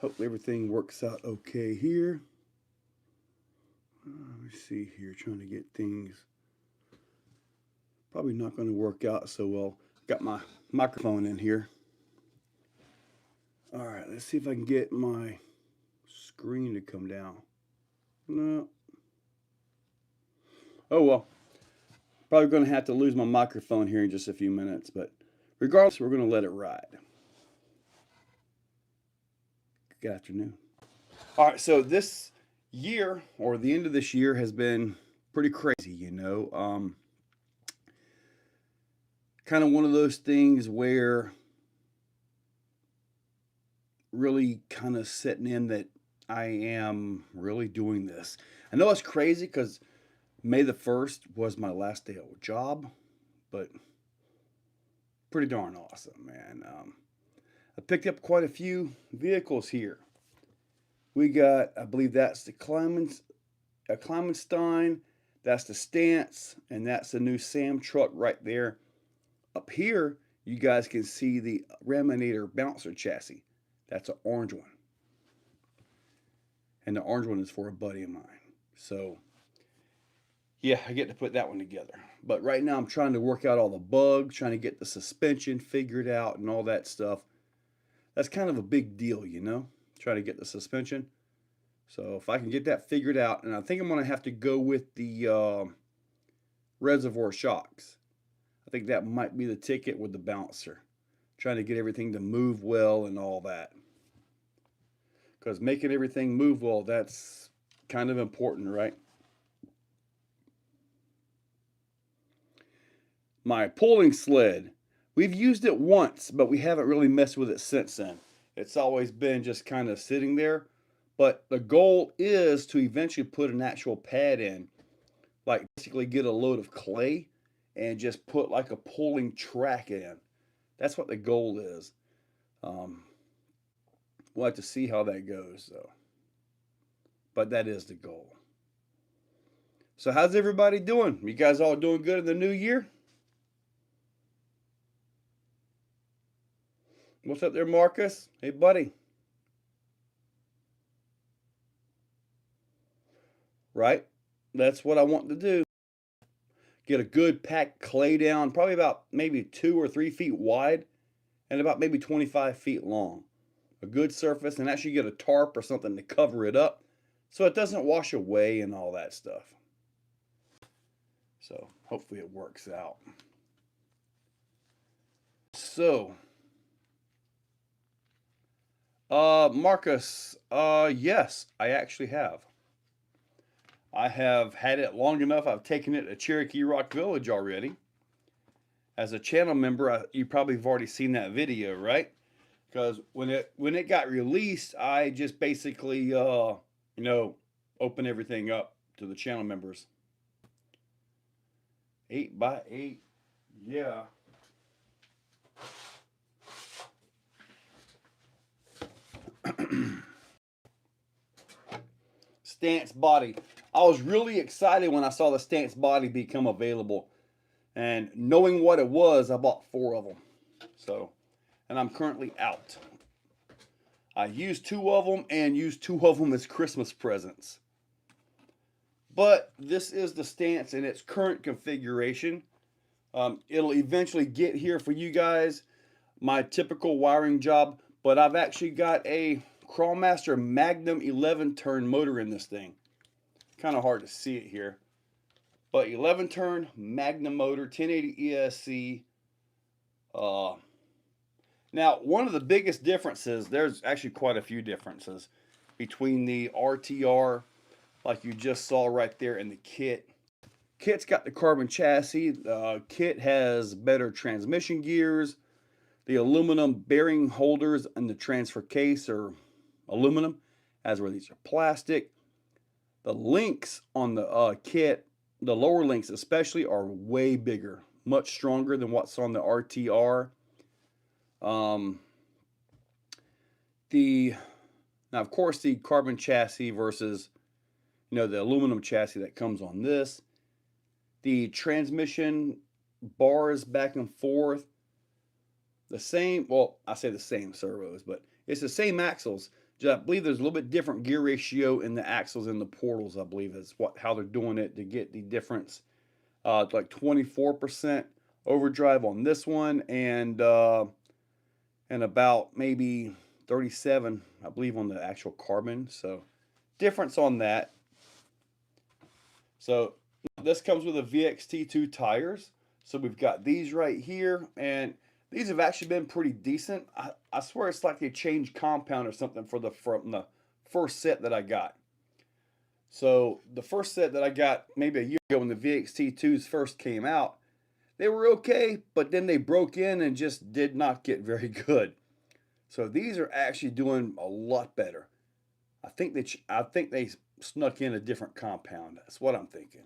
Hopefully everything works out okay here. Let me see here, trying to get things. Probably not going to work out so well. Got my microphone in here. All right, let's see if I can get my screen to come down. No. Oh well. Probably going to have to lose my microphone here in just a few minutes, but regardless, we're going to let it ride. Good afternoon. All right, so this year, or the end of this year, has been pretty crazy, you know. Kind of one of those things where really kind of setting in that I am really doing this. I know it's crazy because May the 1st was my last day of job, but pretty darn awesome, man. I picked up quite a few vehicles here. We got, I believe that's the Clemenstein, that's the Stance, and that's the new Sam truck right there. Up here, you guys can see the Raminator bouncer chassis. That's an orange one. And the orange one is for a buddy of mine. So, yeah, I get to put that one together. But right now I'm trying to work out all the bugs, trying to get the suspension figured out and all that stuff. That's kind of a big deal, you know, trying to get the suspension. So if I can get that figured out, and I think I'm going to have to go with the reservoir shocks. I think that might be the ticket with the bouncer. Trying to get everything to move well and all that. Because making everything move well, that's kind of important, right? My pulling sled. We've used it once, but we haven't really messed with it since then. It's always been just kind of sitting there. But the goal is to eventually put an actual pad in. Like basically get a load of clay and just put like a pulling track in. That's what the goal is. We'll have to see how that goes, though. But that is the goal. So how's everybody doing? You guys all doing good in the new year? What's up there, Marcus? Hey, buddy. Right? That's what I want to do. Get a good packed clay down, probably about maybe 2 or 3 feet wide and about maybe 25 feet long. A good surface, and actually get a tarp or something to cover it up so it doesn't wash away and all that stuff. So hopefully it works out. So, Marcus, yes, I actually have. I have had it long enough. I've taken it to Cherokee Rock Village already. As a channel member, you probably have already seen that video, right? Because when it got released, I just basically, you know, opened everything up to the channel members. 8x8, yeah. Stance body. I was really excited when I saw the Stance body become available. And knowing what it was, I bought 4 of them. So, and I'm currently out. I used 2 of them and used 2 of them as Christmas presents. But this is the Stance in its current configuration. It'll eventually get here for you guys, my typical wiring job. But I've actually got a Crawlmaster Magnum 11 turn motor in this thing. Kind of hard to see it here. But 11 turn Magnum motor, 1080 ESC. Now, one of the biggest differences, there's actually quite a few differences between the RTR, like you just saw right there, and the kit. Kit's got the carbon chassis. Kit has better transmission gears. The aluminum bearing holders and the transfer case are aluminum, as where these are plastic. The links on the kit, the lower links especially, are way bigger, much stronger than what's on the RTR. Now, of course, the carbon chassis versus, you know, the aluminum chassis that comes on this. The transmission bars back and forth, the same, well, I say the same servos, but it's the same axles, I believe there's a little bit different gear ratio in the axles and the portals. I believe is how they're doing it to get the difference. Like 24% overdrive on this one, and about maybe 37, I believe, on the actual carbon. So difference on that. So this comes with a VXT2 tires. So we've got these right here, and these have actually been pretty decent. I swear it's like they changed compound or something from the first set that I got. So the first set that I got maybe a year ago when the VXT2s first came out, they were okay, but then they broke in and just did not get very good. So these are actually doing a lot better. I think they snuck in a different compound. That's what I'm thinking.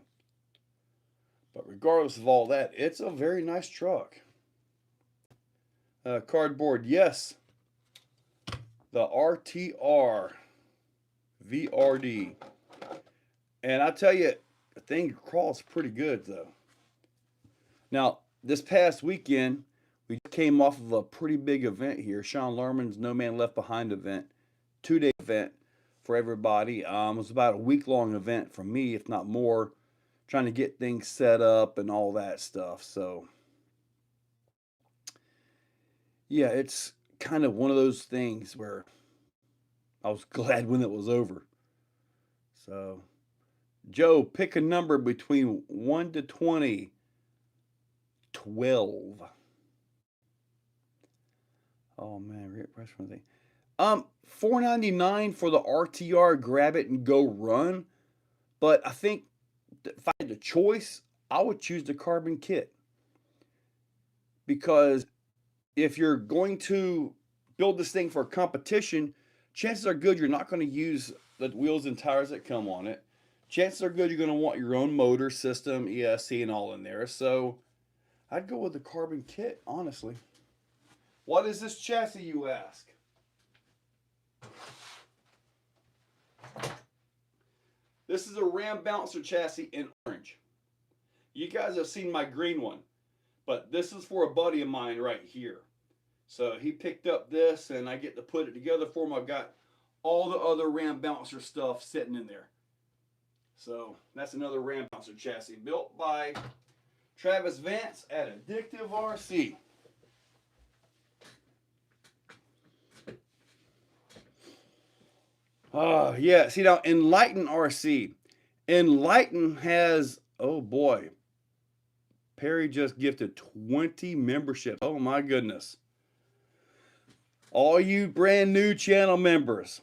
But regardless of all that, it's a very nice truck. Cardboard, yes. The RTR VRD. And I tell you, the thing crawls pretty good though. Now, this past weekend, we came off of a pretty big event here. Sean Lerman's No Man Left Behind event. 2-day event for everybody. It was about a week-long event for me, if not more, trying to get things set up and all that stuff. So, yeah, it's kind of one of those things where I was glad when it was over. So, Joe, pick a number between 1 to 20. 12. Oh man, great price for the thing. $4.99 for the RTR. Grab it and go run. But I think if I had the choice, I would choose the carbon kit, because if you're going to build this thing for a competition, chances are good you're not going to use the wheels and tires that come on it. Chances are good you're going to want your own motor system, ESC, and all in there. So I'd go with the carbon kit, honestly. What is this chassis, you ask? This is a Ram Bouncer chassis in orange. You guys have seen my green one, but this is for a buddy of mine right here. So he picked up this, and I get to put it together for him. I've got all the other Ram Bouncer stuff sitting in there. So that's another Ram Bouncer chassis built by Travis Vance at Addictive RC. Oh, yeah. See, now, Enlighten RC. Enlighten has, oh boy, Perry just gifted 20 memberships. Oh, my goodness. All you brand new channel members.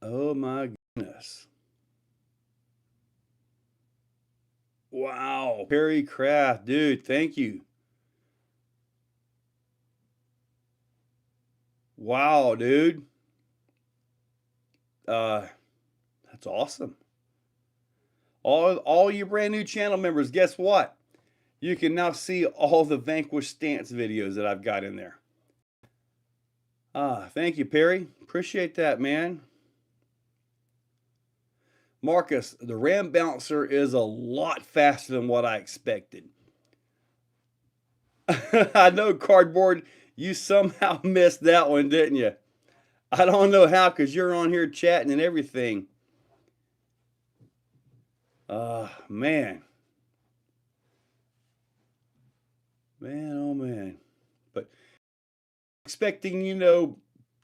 Oh, my goodness. Wow. Perry Craft, dude, thank you. Wow, dude. That's awesome. All you brand new channel members, guess what? You can now see all the Vanquish stance videos that I've got in there. Thank you, Perry. Appreciate that, man. Marcus, the Ram Bouncer is a lot faster than what I expected. I know, Cardboard, you somehow missed that one, didn't you? I don't know how, because you're on here chatting and everything. Man. Man, oh man. But expecting,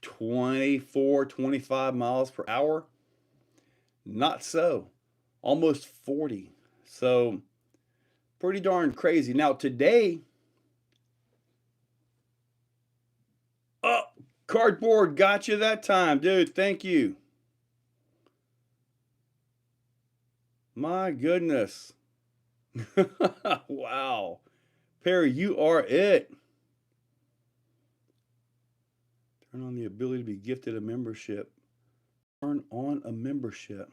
24, 25 miles per hour. Not so. Almost 40. So, pretty darn crazy. Now, today, Cardboard got you that time, dude. Thank you. My goodness. Wow. Perry, you are it. Turn on the ability to be gifted a membership. Turn on a membership.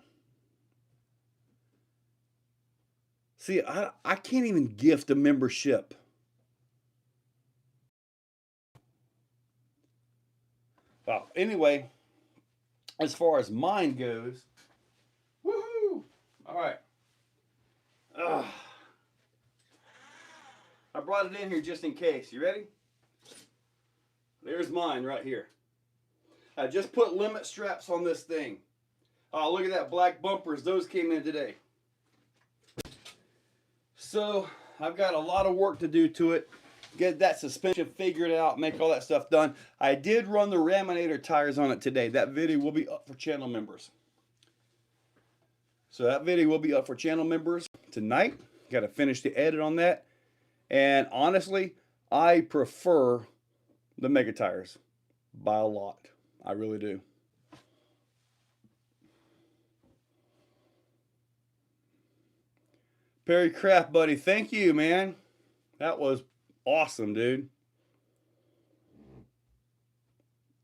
See, I can't even gift a membership. Well, anyway, as far as mine goes, woohoo! All right. I brought it in here just in case. You ready? There's Here's mine right here. I just put limit straps on this thing. Oh, look at that, black bumpers. Those came in today. So I've got a lot of work to do to it. Get that suspension figured out, make all that stuff done. I did run the Raminator tires on it today. That video will be up for channel members. So that video will be up for channel members tonight. Got to finish the edit on that. And honestly, I prefer the Mega tires by a lot. I really do. Perry Craft, buddy, thank you, man. That was awesome, dude.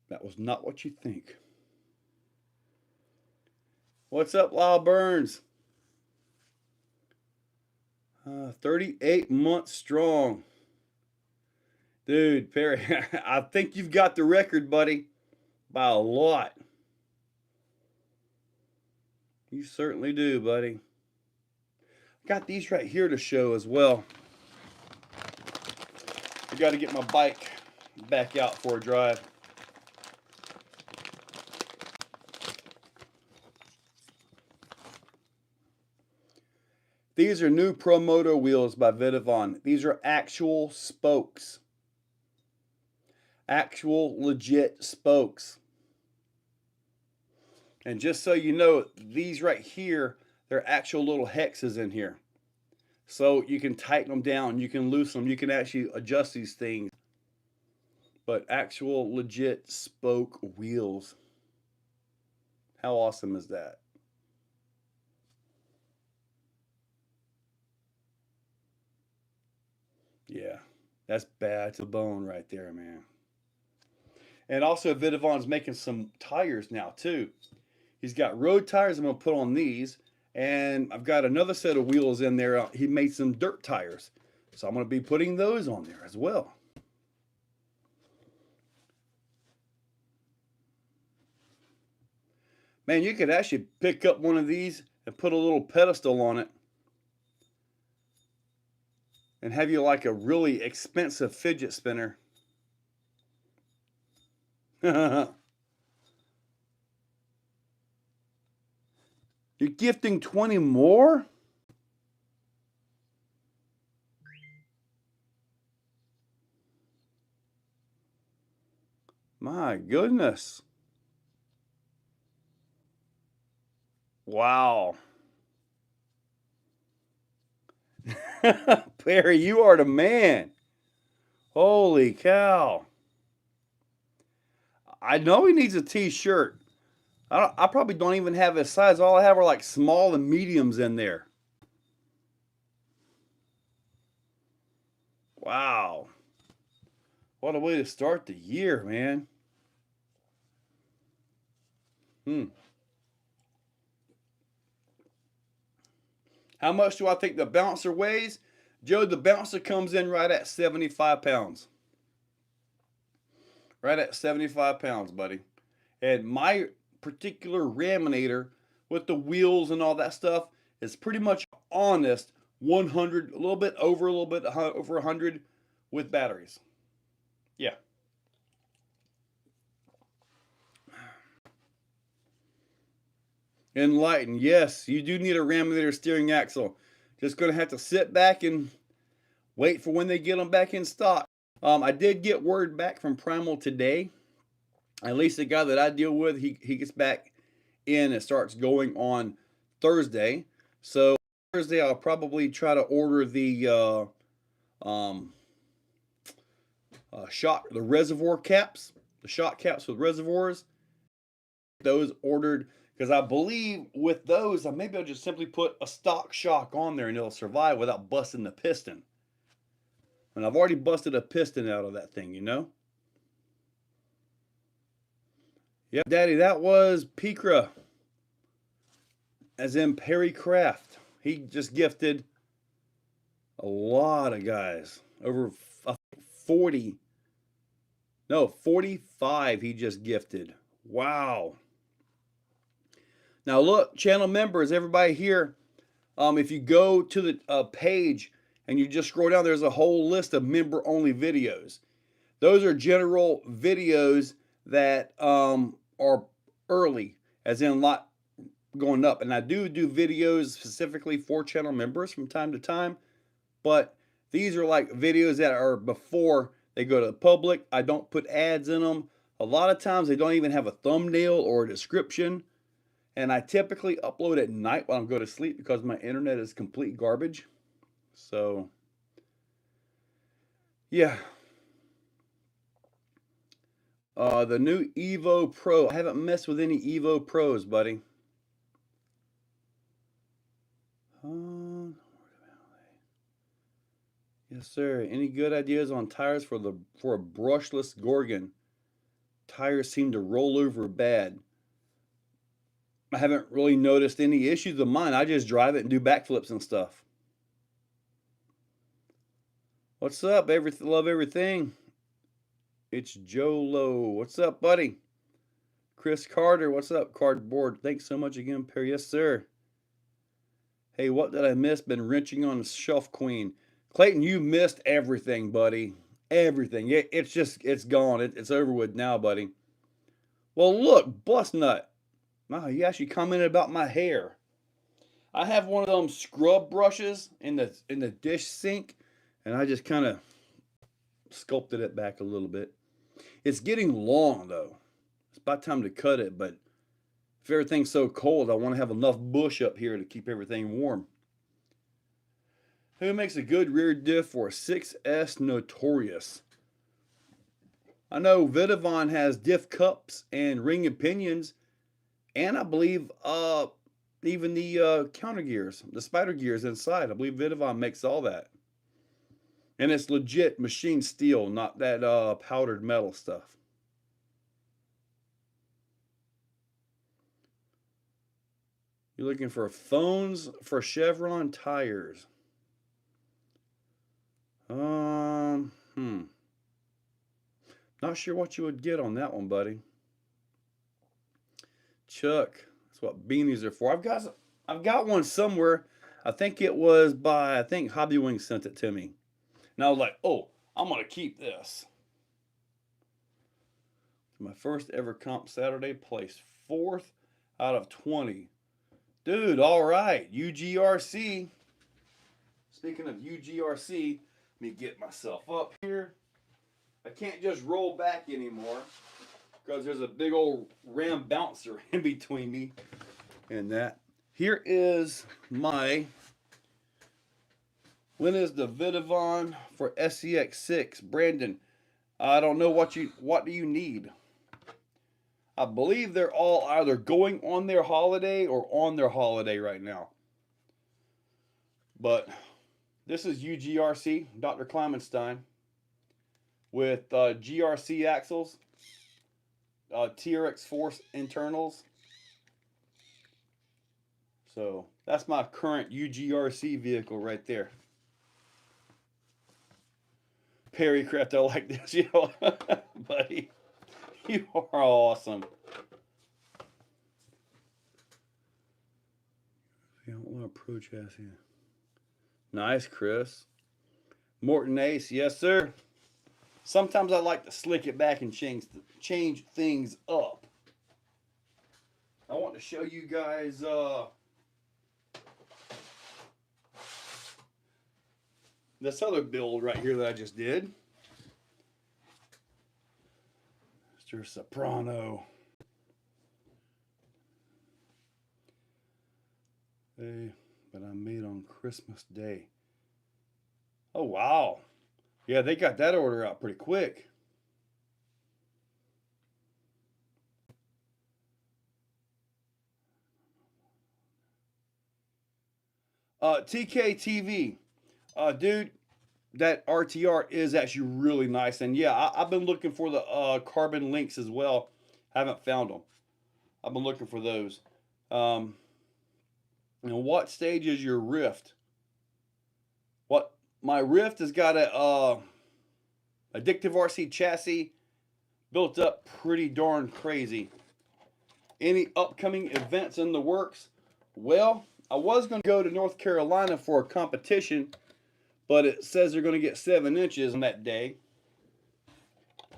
That was not what you think. What's up, Lyle Burns? 38 months strong. Dude, Perry, I think you've got the record, buddy, by a lot. You certainly do, buddy. Got these right here to show as well. I got to get my bike back out for a drive. These are new Promoto wheels by Vidavon. These are actual spokes. Actual legit spokes. And just so you know, these right here, they're actual little hexes in here. So you can tighten them down, you can loosen them, you can actually adjust these things. But actual legit spoke wheels. How awesome is that? Yeah, that's bad to the bone right there, man. And also Vidavon's making some tires now too. He's got road tires I'm going to put on these. And I've got another set of wheels in there. He made some dirt tires. So I'm going to be putting those on there as well. Man, you could actually pick up one of these and put a little pedestal on it. And have you like a really expensive fidget spinner. You're gifting 20 more? My goodness. Wow. Perry, you are the man. Holy cow. I know he needs a t-shirt. I probably don't even have his size. All I have are like small and mediums in there. Wow. What a way to start the year, man. How much do I think the bouncer weighs? Joe, the bouncer comes in right at 75 pounds. Right at 75 pounds, buddy. And my particular Raminator with the wheels and all that stuff is pretty much honest 100, a little bit over 100 with batteries. Yeah. Enlighten. Yes, you do need a Raminator steering axle. Just going to have to sit back and wait for when they get them back in stock. I did get word back from Primal today. At least the guy that I deal with, he gets back in and starts going on Thursday. So Thursday I'll probably try to order the the reservoir caps, the shot caps with reservoirs. Those ordered because I believe with those, maybe I'll just simply put a stock shock on there and it'll survive without busting the piston. And I've already busted a piston out of that thing, you know. Yep, Daddy, that was Picra, as in Perry Craft. He just gifted a lot of guys, over 40, no, 45 he just gifted. Wow. Now look, channel members, everybody here, if you go to the page and you just scroll down, there's a whole list of member-only videos. Those are general videos that are early, as in a lot going up. And I do videos specifically for channel members from time to time, but these are like videos that are before they go to the public. I don't put ads in them. A lot of times they don't even have a thumbnail or a description. And I typically upload at night while I'm going to sleep because my internet is complete garbage. So, yeah. The new Evo Pro. I haven't messed with any Evo Pros, buddy. Yes, sir. Any good ideas on tires for a brushless Gorgon? Tires seem to roll over bad. I haven't really noticed any issues with mine. I just drive it and do backflips and stuff. What's up? Love everything. It's Joe Lowe. What's up, buddy? Chris Carter. What's up, Cardboard? Thanks so much again, Perry. Yes, sir. Hey, what did I miss? Been wrenching on the shelf queen. Clayton, you missed everything, buddy. Everything. It's gone. It's over with now, buddy. Well, look, bust nut. Wow, you actually commented about my hair. I have one of them scrub brushes in the dish sink, and I just kind of sculpted it back a little bit. It's getting long though. It's about time to cut it, but if everything's so cold, I want to have enough bush up here to keep everything warm. Who makes a good rear diff for a 6S Notorious? I know Vidavon has diff cups and ring and pinions, and I believe even the counter gears, the spider gears inside. I believe Vidavon makes all that. And it's legit machine steel, not that powdered metal stuff. You're looking for phones for Chevron tires. Not sure what you would get on that one, buddy. Chuck, that's what beanies are for. I've got one somewhere. I think it was by Hobby Wing sent it to me. And I was like, oh, I'm gonna keep this. My first ever comp Saturday, placed 4th out of 20. Dude, all right, UGRC. Speaking of UGRC, let me get myself up here. I can't just roll back anymore because there's a big old ram bouncer in between me and that. Here is my, when is the Vidavon for SCX6? Brandon, I don't know what do you need? I believe they're all either going on their holiday or on their holiday right now. But this is UGRC, Dr. Kleimenstein, with GRC axles, TRX Force internals. So that's my current UGRC vehicle right there. Perry Craft, I like this, you know, buddy. You are awesome. You don't want a pro chassis. Nice, Chris. Morton Ace, yes, sir. Sometimes I like to slick it back and change things up. I want to show you guys this other build right here that I just did. Mr. Soprano. Hey, but I made on Christmas Day. Oh, wow. Yeah, they got that order out pretty quick. TKTV. Dude, that RTR is actually really nice. And yeah, I've been looking for the carbon links as well. Haven't found them. I've been looking for those. And what stage is your Rift? What my Rift has got a Addictive RC chassis built up pretty darn crazy. Any upcoming events in the works? Well, I was going to go to North Carolina for a competition, but it says they're going to get 7 inches on that day.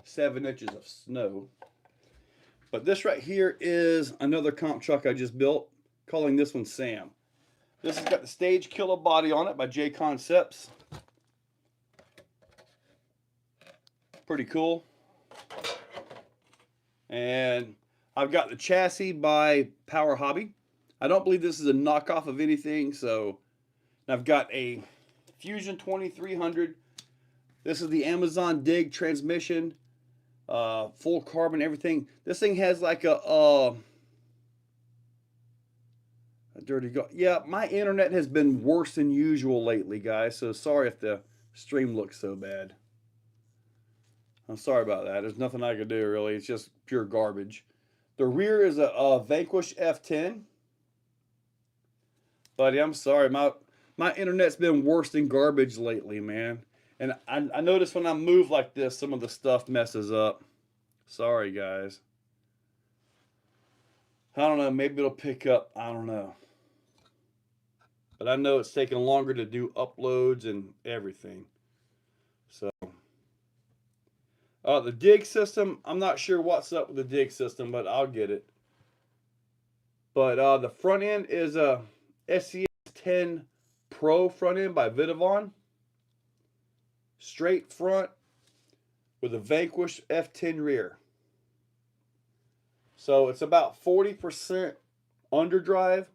7 inches of snow. But this right here is another comp truck I just built, calling this one Sam. This has got the Stage Killer body on it by J Concepts. Pretty cool. And I've got the chassis by Power Hobby. I don't believe this is a knockoff of anything, so I've got a Fusion 2300. This is the Amazon Dig transmission, full carbon, everything. This thing has like a dirty go. Yeah, my internet has been worse than usual lately, guys. So sorry if the stream looks so bad. I'm sorry about that. There's nothing I can do really. It's just pure garbage. The rear is a Vanquish F10. Buddy, I'm sorry. My internet's been worse than garbage lately, man. And I notice when I move like this, some of the stuff messes up. Sorry, guys. I don't know. Maybe it'll pick up. I don't know. But I know it's taking longer to do uploads and everything. So, the dig system, I'm not sure what's up with the dig system, but I'll get it. But the front end is a SCX10 Pro front end by Vidavon. Straight front with a Vanquish F10 rear. So it's about 40% underdrive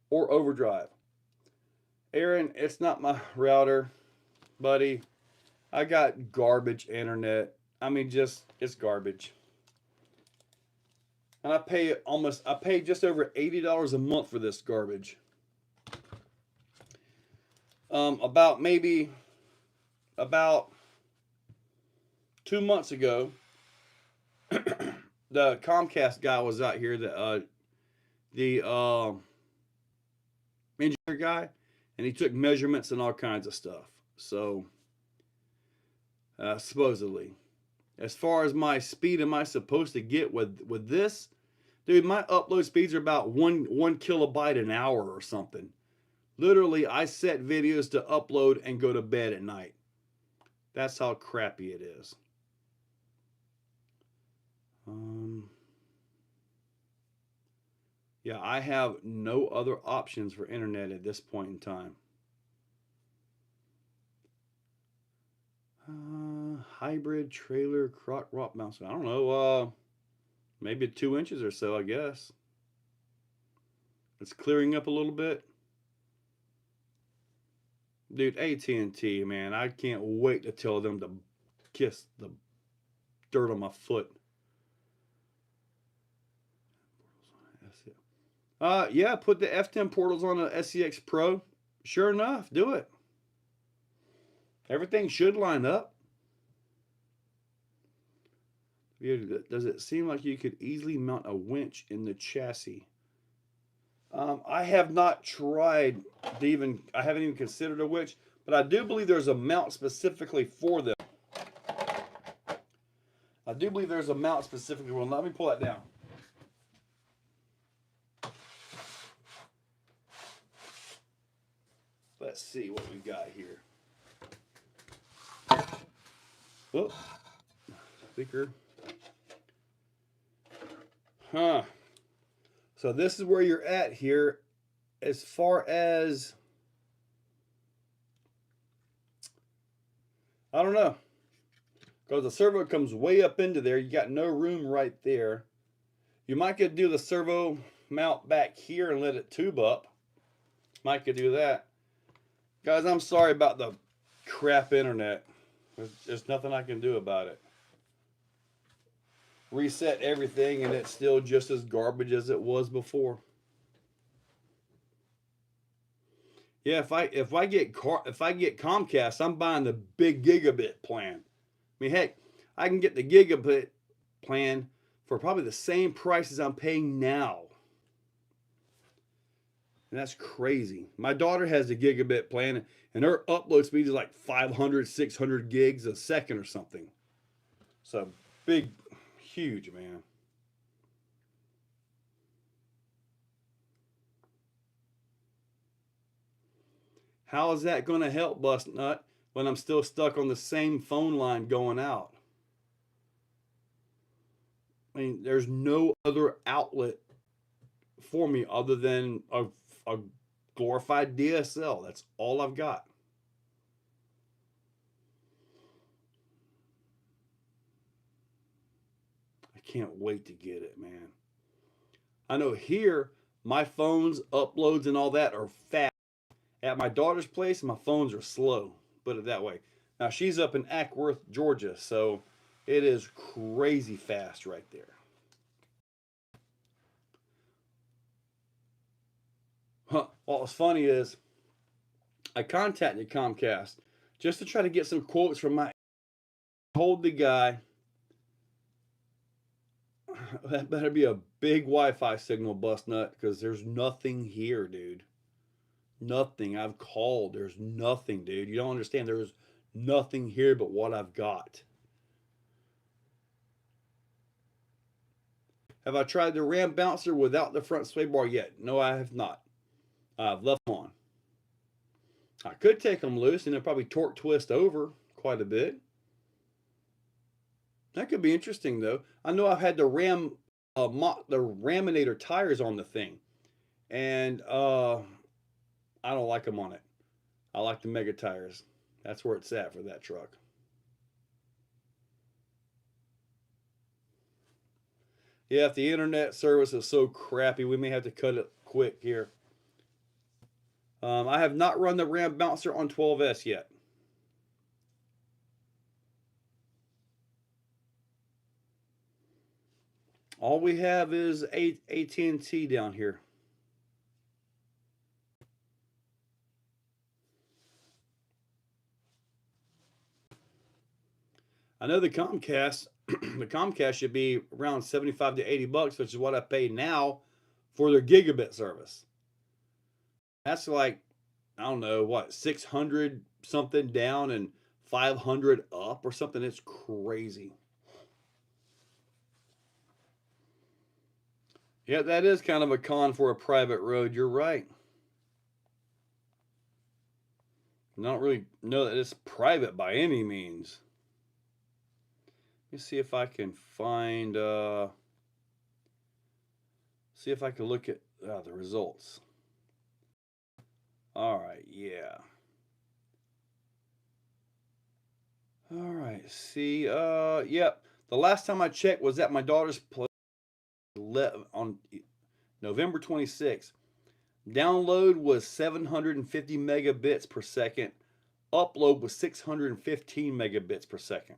or overdrive. Aaron, it's not my router, buddy. I got garbage internet. I mean, it's garbage. And I pay just over $80 a month for this garbage. About 2 months ago, the Comcast guy was out here, the engineer guy, and he took measurements and all kinds of stuff. So, supposedly, as far as my speed am I supposed to get with this, dude, my upload speeds are about one kilobyte an hour or something. Literally, I set videos to upload and go to bed at night. That's how crappy it is. Yeah, I have no other options for internet at this point in time. Hybrid trailer crock rock mounts. I don't know. Maybe 2 inches or so, I guess. It's clearing up a little bit. Dude, AT&T, man, I can't wait to tell them to kiss the dirt on my foot. Yeah, put the F10 portals on the SCX Pro. Sure enough, do it. Everything should line up. Does it seem like you could easily mount a winch in the chassis? I have not tried to I haven't even considered a winch, but I do believe there's a mount specifically for them. I do believe there's a mount specifically for them. Let me pull that down. Let's see what we got here. Oh, speaker. So this is where you're at here as far as, I don't know, because the servo comes way up into there. You got no room right there. You might could do the servo mount back here and let it tube up. Might could do that. Guys, I'm sorry about the crap internet. There's nothing I can do about it. Reset everything and it's still just as garbage as it was before. Yeah, if I get Comcast, I'm buying the big gigabit plan. I mean, heck, I can get the gigabit plan for probably the same price as I'm paying now. And that's crazy. My daughter has a gigabit plan and her upload speed is like 500, 600 gigs a second or something. So big, huge, man. How is that going to help, Bust Nut, when I'm still stuck on the same phone line going out? I mean, there's no other outlet for me other than a glorified DSL. That's all I've got. I can't wait to get it, man. I know here my phone's uploads and all that are fast. At my daughter's place, my phones are slow. Put it that way. Now she's up in Ackworth, Georgia, so it is crazy fast right there. Huh. What's funny is I contacted Comcast just to try to get some quotes from my. Told the guy that better be a big Wi-Fi signal, bust nut, because there's nothing here, dude. Nothing. I've called. There's nothing, dude. You don't understand. There's nothing here but what I've got. Have I tried the Ram bouncer without the front sway bar yet? No, I have not. I've left them on. I could take them loose and they'll probably torque twist over quite a bit. That could be interesting though. I know I've had the Raminator tires on the thing, and I don't like them on it. I like the Mega tires. That's where it's at for that truck. Yeah, if the internet service is so crappy, we may have to cut it quick here. I have not run the Ram bouncer on 12S yet. All we have is AT&T down here. I know the Comcast, the Comcast should be around 75 to 80 bucks, which is what I pay now for their gigabit service. That's like, I don't know, what, 600 something down and 500 up or something. It's crazy. Yeah, that is kind of a con for a private road. You're right. I don't really know that it's private by any means. Let me see if I can find, see if I can look at the results. All right, yeah. All right, see, yep. The last time I checked was at my daughter's place on November 26th. Download was 750 megabits per second. Upload was 615 megabits per second.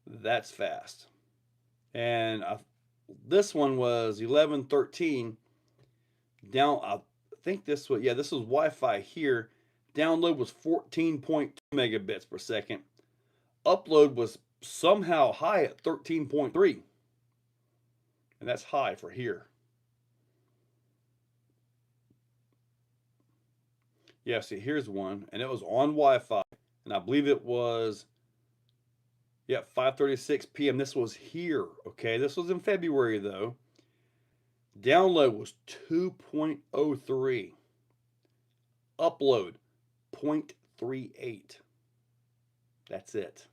That's fast. And this one was 1113. Down, I think this was, yeah, this was Wi-Fi here. Download was 14.2 megabits per second. Upload was somehow high at 13.3. And that's high for here. Yeah, see, here's one. And it was on Wi-Fi. And I believe it was, yeah, 5:36 p.m. This was here, okay? This was in February, though. Download was 2.03. Upload 0.38. That's it.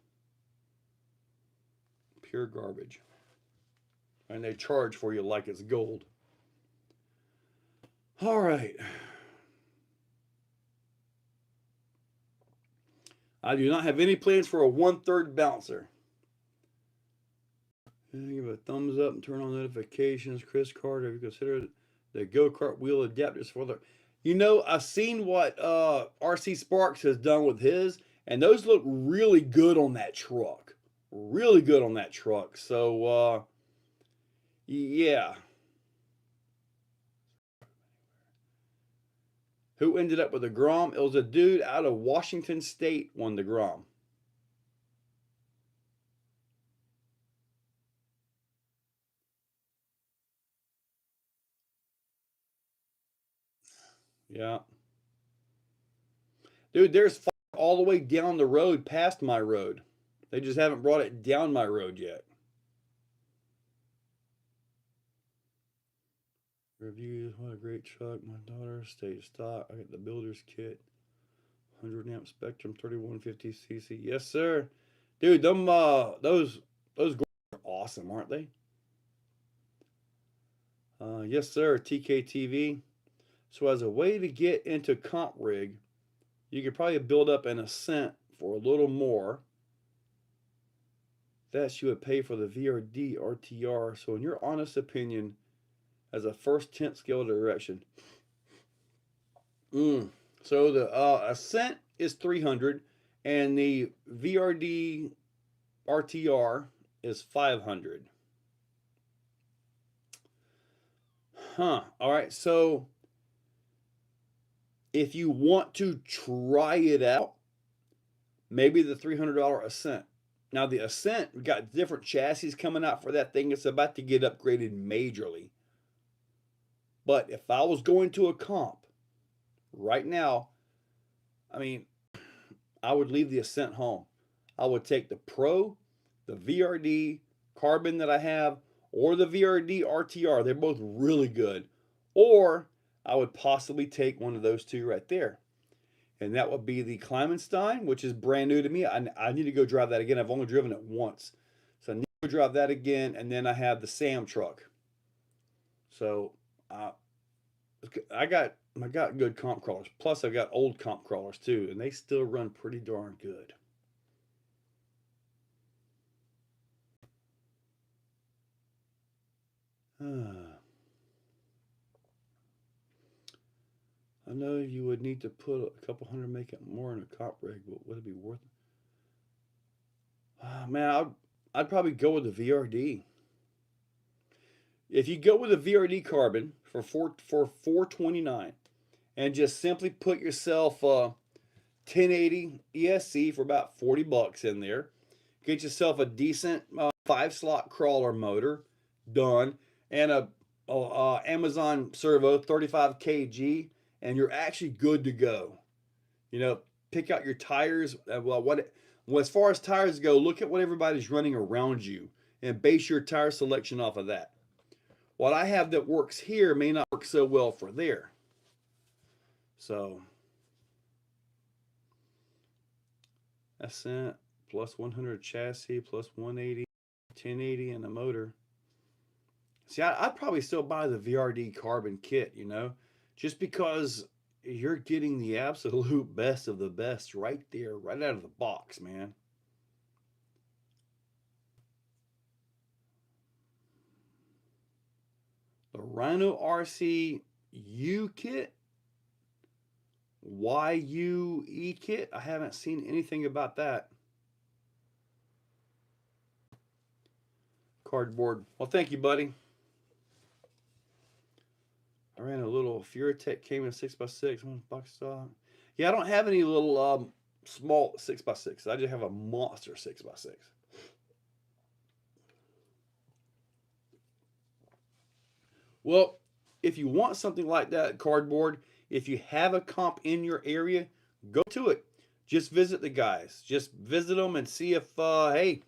Pure garbage. And they charge for you like it's gold. All right. I do not have any plans for a 1/3 bouncer. Give a thumbs up and turn on notifications. Chris Carter, have you considered the go-kart wheel adapters for the... You know, I've seen what RC Sparks has done with his, and those look really good on that truck. Really good on that truck. So, yeah. Who ended up with the Grom? It was a dude out of Washington State won the Grom. Yeah. Dude, there's fire all the way down the road past my road. They just haven't brought it down my road yet. Reviews, what a great truck. My daughter, state stock. I got the builder's kit. 100 amp Spectrum 3150cc. Yes, sir. Dude, those are awesome. awesome, aren't they? Yes, sir, TKTV. So as a way to get into comp rig, you could probably build up an Ascent for a little more. That you would pay for the VRD RTR. So in your honest opinion, as a first 10th scale direction, so the Ascent is 300 and the VRD RTR is 500. All right, so if you want to try it out, maybe the $300 Ascent. Now the Ascent, we got different chassis coming out for that thing. It's about to get upgraded majorly. But if I was going to a comp right now, I mean, I would leave the Ascent home. I would take the Pro, the VRD Carbon that I have, or the VRD RTR. They're both really good. Or I would possibly take one of those two right there. And that would be the Kleimenstein, which is brand new to me. I need to go drive that again. I've only driven it once. So I need to go drive that again. And then I have the Sam truck. So I got good comp crawlers. Plus I got old comp crawlers too. And they still run pretty darn good. I know you would need to put a couple hundred, make it more in a comp rig, but would it be worth it? Man, I'd probably go with the VRD. If you go with a VRD Carbon for $429 and just simply put yourself a 1080 ESC for about 40 bucks in there, get yourself a decent 5-slot crawler motor done and a Amazon servo 35 kg, and you're actually good to go. You know, pick out your tires. Well, as far as tires go, look at what everybody's running around you and base your tire selection off of that. What I have that works here may not work so well for there. So, Ascent plus 100 chassis plus 180, 1080 and a motor. See, I'd probably still buy the VRD Carbon kit, you know, just because you're getting the absolute best of the best right there, right out of the box, man. The Rhino RC U kit, YUE kit, I haven't seen anything about that. Cardboard. Well, thank you, buddy. I ran a little Furatech, came in 6x6, one box stock. Yeah, I don't have any little small 6x6. I just have a monster 6x6. Well, if you want something like that, cardboard, if you have a comp in your area, go to it. Just visit the guys. Just visit them and see if, hey,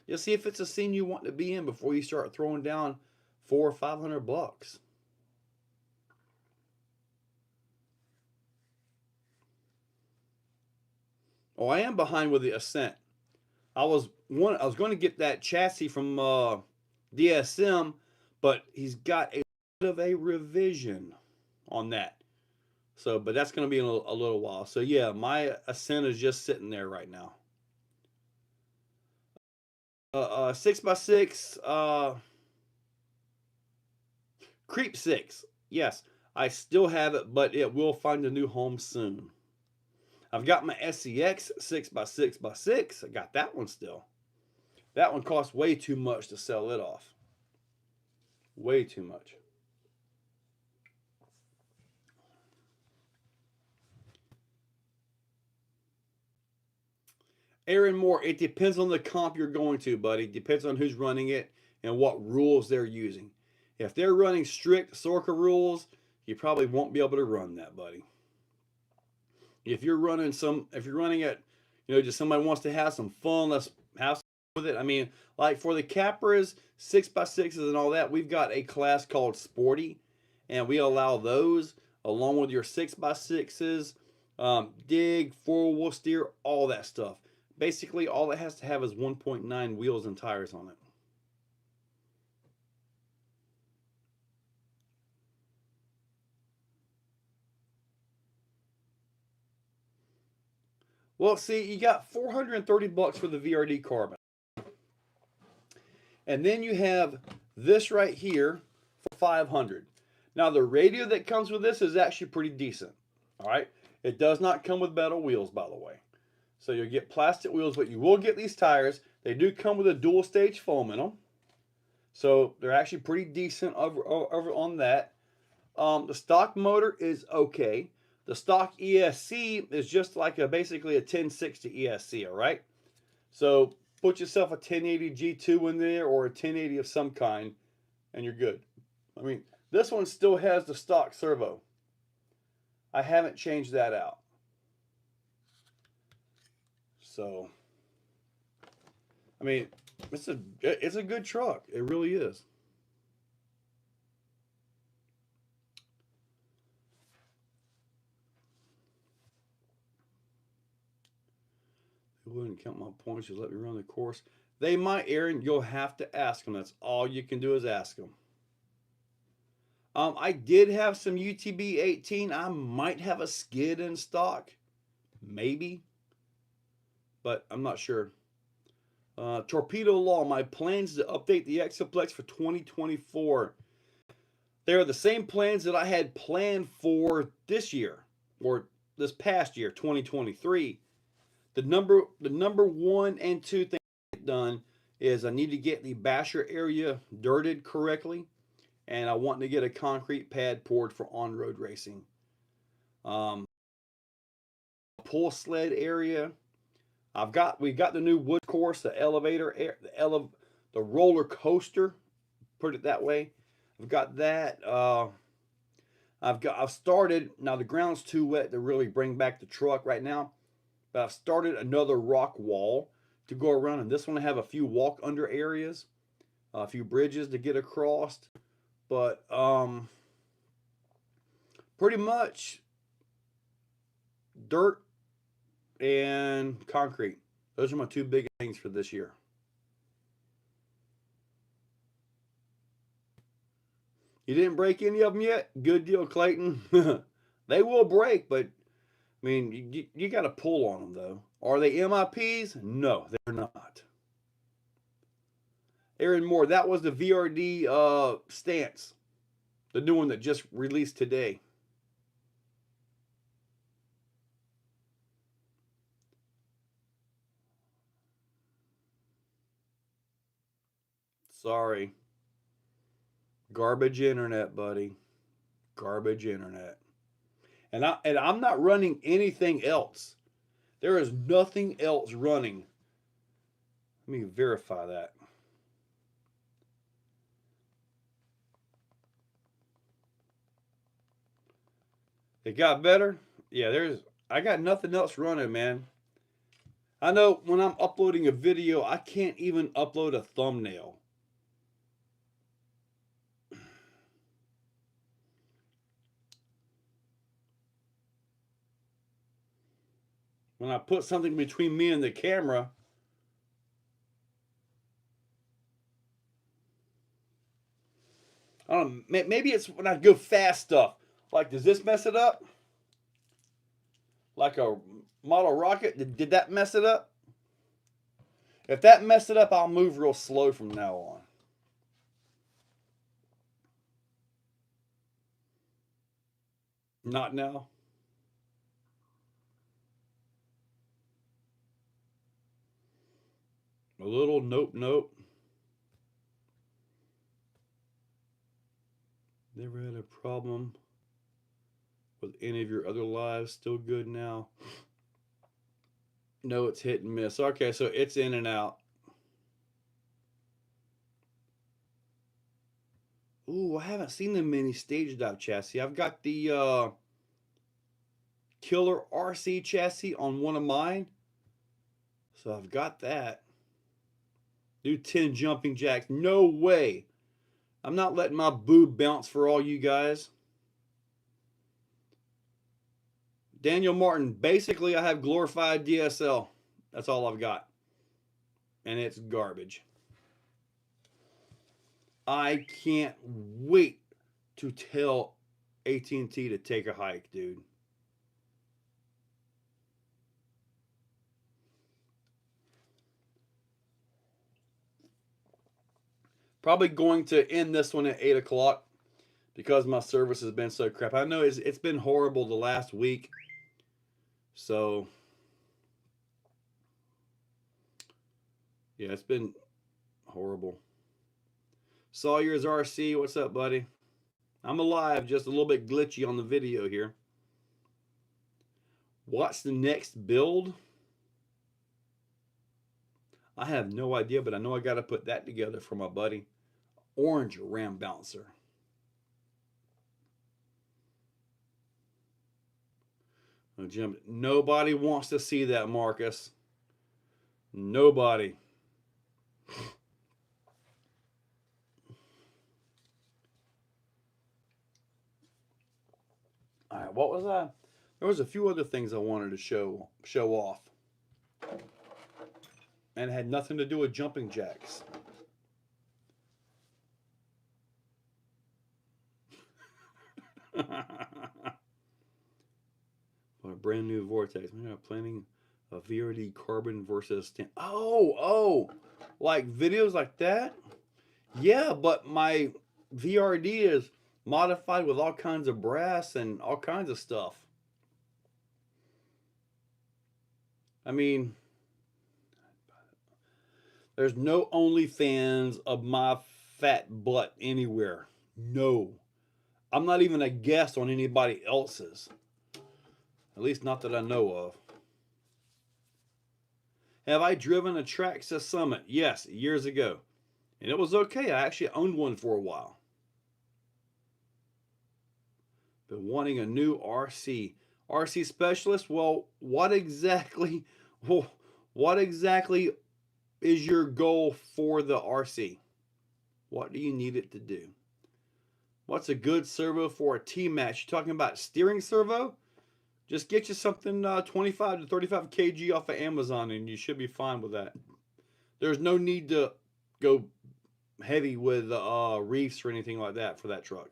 you'll see if it's a scene you want to be in before you start throwing down $400 or $500. Oh, I am behind with the Ascent. I was going to get that chassis from DSM, but he's got a bit of a revision on that. So, but that's going to be in a little while. So yeah, my Ascent is just sitting there right now. 6x6 Creep 6. Yes, I still have it, but it will find a new home soon. I've got my SCX 6x6x6. I got that one still. That one costs way too much to sell it off. Way too much. Aaron Moore, it depends on the comp you're going to, buddy. Depends on who's running it and what rules they're using. If they're running strict Sorka rules, you probably won't be able to run that, buddy. If you're running it, you know, just somebody wants to have some fun, let's have some with it. I mean, like for the Capras, 6x6s and all that, we've got a class called Sporty, and we allow those along with your 6x6s, dig, 4-wheel steer, all that stuff. Basically, all it has to have is 1.9 wheels and tires on it. Well, see, you got $430 for the VRD carbon. And then you have this right here for $500. Now, the radio that comes with this is actually pretty decent. All right. It does not come with metal wheels, by the way. So you'll get plastic wheels, but you will get these tires. They do come with a dual stage foam in them. So they're actually pretty decent over on that. The stock motor is okay. The stock ESC is just like basically a 1060 ESC, all right? So put yourself a 1080 G2 in there or a 1080 of some kind, and you're good. I mean, this one still has the stock servo. I haven't changed that out. So, I mean, it's a good truck. It really is. They wouldn't count my points. Just let me run the course. They might, Aaron. You'll have to ask them. That's all you can do is ask them. I did have some UTB 18. I might have a skid in stock. Maybe. But I'm not sure. Torpedo Law. My plans to update the Exoplex for 2024. They are the same plans that I had planned for this year. Or this past year, 2023. The number one and two things to get done is I need to get the basher area dirted correctly, and I want to get a concrete pad poured for on-road racing. Pull sled area. We've got the new wood course, the elevator, the roller coaster, put it that way. I've got that. I've started, now the ground's too wet to really bring back the truck right now. But I've started another rock wall to go around, and this one I have a few walk under areas, a few bridges to get across. But pretty much dirt and concrete. Those are my two big things for this year. You didn't break any of them yet? Good deal, Clayton. They will break, but I mean, you got to pull on them, though. Are they MIPs? No, they're not. Aaron Moore, that was the VRD stance. The new one that just released today. Sorry. Garbage internet, buddy. Garbage internet. And I'm not running anything else. There is nothing else running. Let me verify that. It got better? Yeah, I got nothing else running, man. I know when I'm uploading a video, I can't even upload a thumbnail. When I put something between me and the camera, I don't know, maybe it's when I go fast stuff. Like, does this mess it up? Like a model rocket, did that mess it up? If that messed it up, I'll move real slow from now on. Not now. A little, nope. Never had a problem with any of your other lives. Still good now. No, it's hit and miss. Okay, so it's in and out. Ooh, I haven't seen the mini stage dive chassis. I've got the Killer RC chassis on one of mine. So I've got that. Do 10 jumping jacks. No way. I'm not letting my boob bounce for all you guys. Daniel Martin, basically I have glorified DSL. That's all I've got. And it's garbage. I can't wait to tell AT&T to take a hike, dude. Probably going to end this one at 8 o'clock because my service has been so crap. I know it's been horrible the last week. So, yeah, it's been horrible. Sawyer's RC, what's up, buddy? I'm alive, just a little bit glitchy on the video here. What's the next build? I have no idea, but I know I got to put that together for my buddy. Orange Ram Bouncer. Oh, Jim, nobody wants to see that, Marcus. Nobody. All right, what was that? There was a few other things I wanted to show off. And it had nothing to do with jumping jacks. For a brand new Vortex. I'm planning a VRD carbon versus like videos like that? Yeah, but my VRD is modified with all kinds of brass and all kinds of stuff. I mean, there's no OnlyFans of my fat butt anywhere. No. I'm not even a guest on anybody else's. At least not that I know of. Have I driven a Traxxas Summit? Yes, years ago. And it was okay. I actually owned one for a while. Been wanting a new RC. RC specialist? Well, what exactly is your goal for the RC? What do you need it to do? What's a good servo for a T-match? You talking about steering servo? Just get you something 25 to 35 kg off of Amazon and you should be fine with that. There's no need to go heavy with reefs or anything like that for that truck.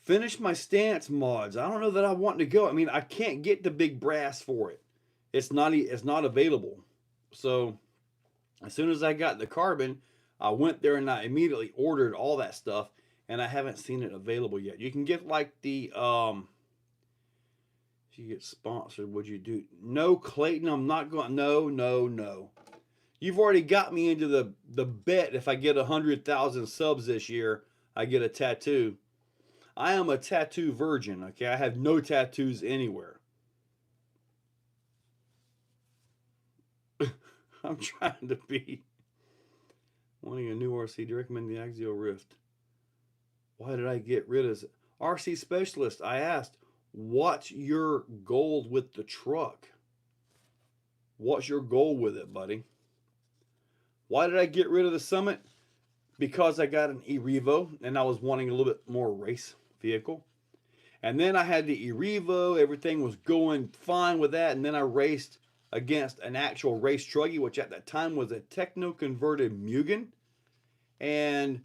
Finish my stance mods. I don't know that I want to go. I mean, I can't get the big brass for it. It's not available. So as soon as I got the carbon, I went there and I immediately ordered all that stuff, and I haven't seen it available yet. You can get like the if you get sponsored, would you do? No, Clayton, I'm not going. No. You've already got me into the bet. If I get 100,000 subs this year, I get a tattoo. I am a tattoo virgin. Okay, I have no tattoos anywhere. I'm trying to be. Wanting a new RC, do you recommend the Axial Rift? Why did I get rid of it? RC specialist, I asked, what's your goal with the truck? What's your goal with it, buddy? Why did I get rid of the Summit? Because I got an E-Revo and I was wanting a little bit more race vehicle. And then I had the E-Revo, everything was going fine with that, and then I raced against an actual race truggy, which at that time was a techno-converted Mugen, and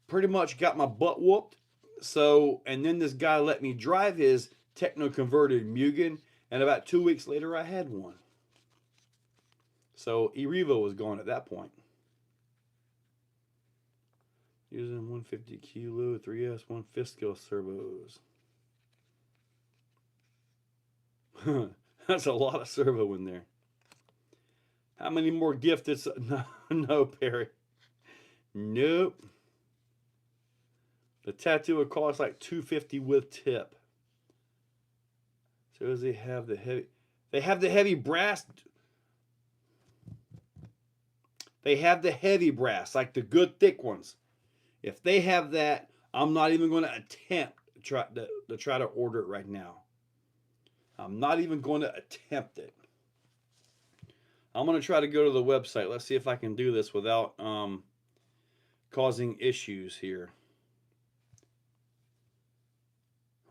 pretty much got my butt whooped. So, and then this guy let me drive his techno-converted Mugen, and about 2 weeks later I had one. So E-Revo was gone at that point. Using 150 kilo 3S 1 fifth scale servos. That's a lot of servo in there. How many more gifted? No, Perry. Nope. The tattoo would cost like $250 with tip. So does they have the heavy? They have the heavy brass. They have the heavy brass, like the good thick ones. If they have that, I'm not even going to attempt to try to order it right now. I'm not even going to attempt it. I'm going to try to go to the website. Let's see if I can do this without causing issues here.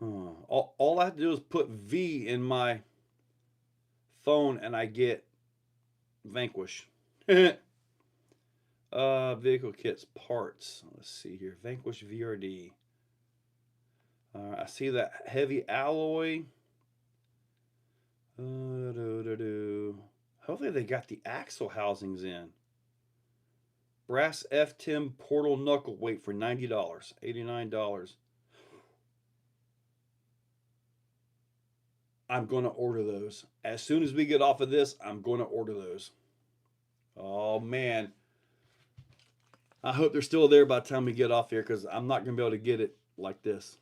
All I have to do is put V in my phone and I get Vanquish. Vehicle kits, parts. Let's see here. Vanquish VRD. I see that heavy alloy. Hopefully they got the axle housings in. Brass F10 portal knuckle weight for $90, $89. I'm going to order those. As soon as we get off of this, I'm going to order those. Oh, man. I hope they're still there by the time we get off here, because I'm not going to be able to get it like this.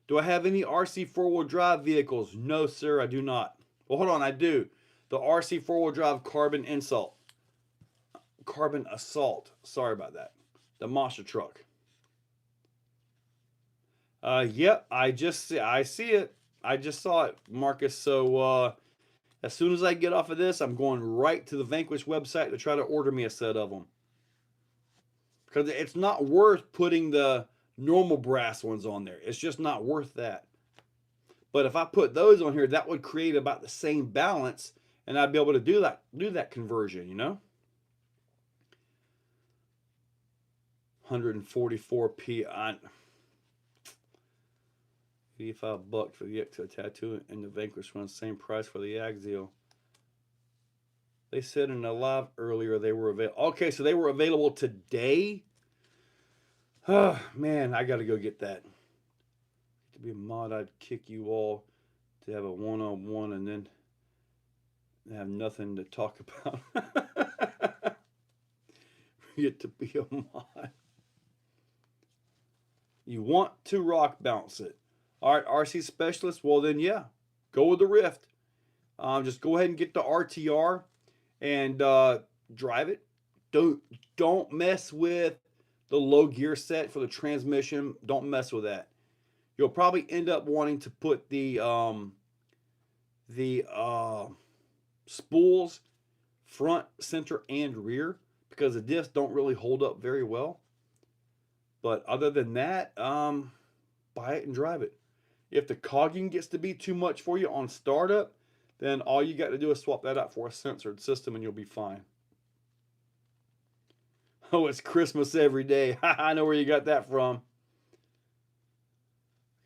Do I have any RC four-wheel drive vehicles? No, sir, I do not. Well, hold on, I do. The RC four-wheel drive Carbon Assault. Carbon Assault. Sorry about that. The monster truck. Yep, I see it. I just saw it, Marcus. So as soon as I get off of this, I'm going right to the Vanquish website to try to order me a set of them. Because it's not worth putting the normal brass ones on there. It's just not worth that. But if I put those on here, that would create about the same balance, and I'd be able to do that conversion, you know? 144 p. 85 bucks for the Exo tattoo, and the Vanquish runs same price for the Axial. They said in a live earlier they were available. Okay, so they were available today. Oh man, I gotta go get that. To be a mod, I'd kick you all to have a one-on-one and then have nothing to talk about. Get to be a mod. You want to rock bounce it. All right, RC specialist. Well then, yeah, go with the Rift. Just go ahead and get the RTR and drive it. Don't mess with the low gear set for the transmission. Don't mess with that. You'll probably end up wanting to put the spools front, center, and rear, because the diffs don't really hold up very well. But other than that, buy it and drive it. If the cogging gets to be too much for you on startup, then all you got to do is swap that out for a censored system and you'll be fine. Oh, it's Christmas every day. I know where you got that from.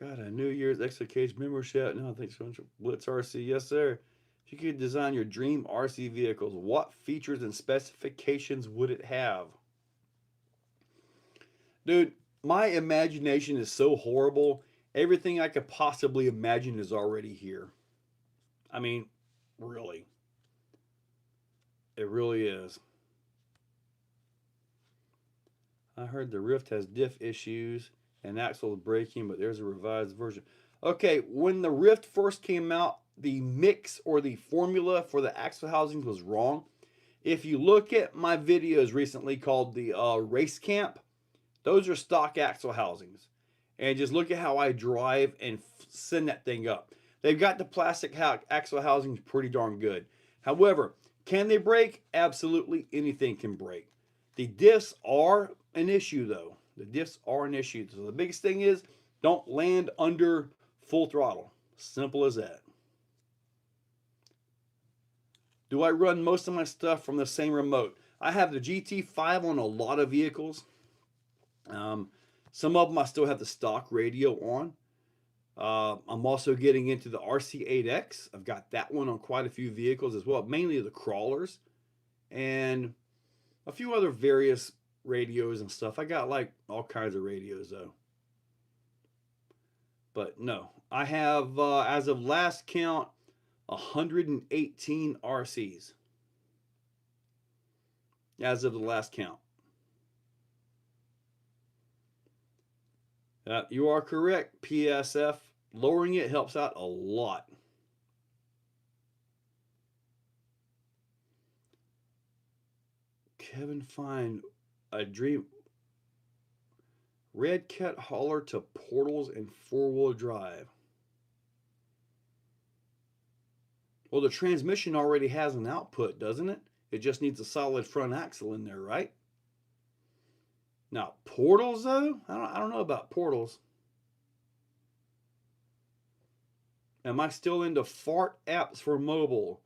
Got a New Year's Exocaged membership. No, thanks so much. Blitz RC. Yes, sir. If you could design your dream RC vehicles, what features and specifications would it have? Dude, my imagination is so horrible. Everything I could possibly imagine is already here. I mean, really. It really is. I heard the Rift has diff issues and axle braking, but there's a revised version. Okay, when the Rift first came out, the mix or the formula for the axle housings was wrong. If you look at my videos recently called the Race Camp, those are stock axle housings. And just look at how I drive and send that thing up. They've got the plastic axle housings pretty darn good. However, can they break? Absolutely anything can break. The diffs are an issue though. The diffs are an issue. So the biggest thing is don't land under full throttle. Simple as that. Do I run most of my stuff from the same remote? I have the GT5 on a lot of vehicles. Some of them I still have the stock radio on. I'm also getting into the RC8X. I've got that one on quite a few vehicles as well, mainly the crawlers and a few other various radios and stuff. I got like all kinds of radios though. But no, I have, as of last count, 118 RCs. As of the last count. You are correct, PSF. Lowering it helps out a lot. Kevin Fine, a dream. Redcat hauler to portals and four-wheel drive. Well, the transmission already has an output, doesn't it? It just needs a solid front axle in there, right? Now, portals, though? I don't know about portals. Am I still into fart apps for mobile?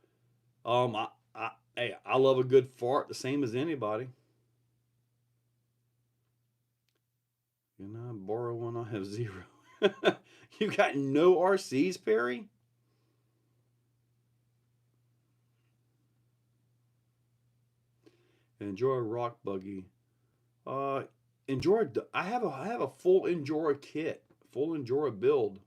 Hey, I love a good fart the same as anybody. Can I borrow one? I have 0. You got no RCs, Perry? Enjoy rock buggy. Uh, Enjoy. I have a full Endura kit, full Endura build.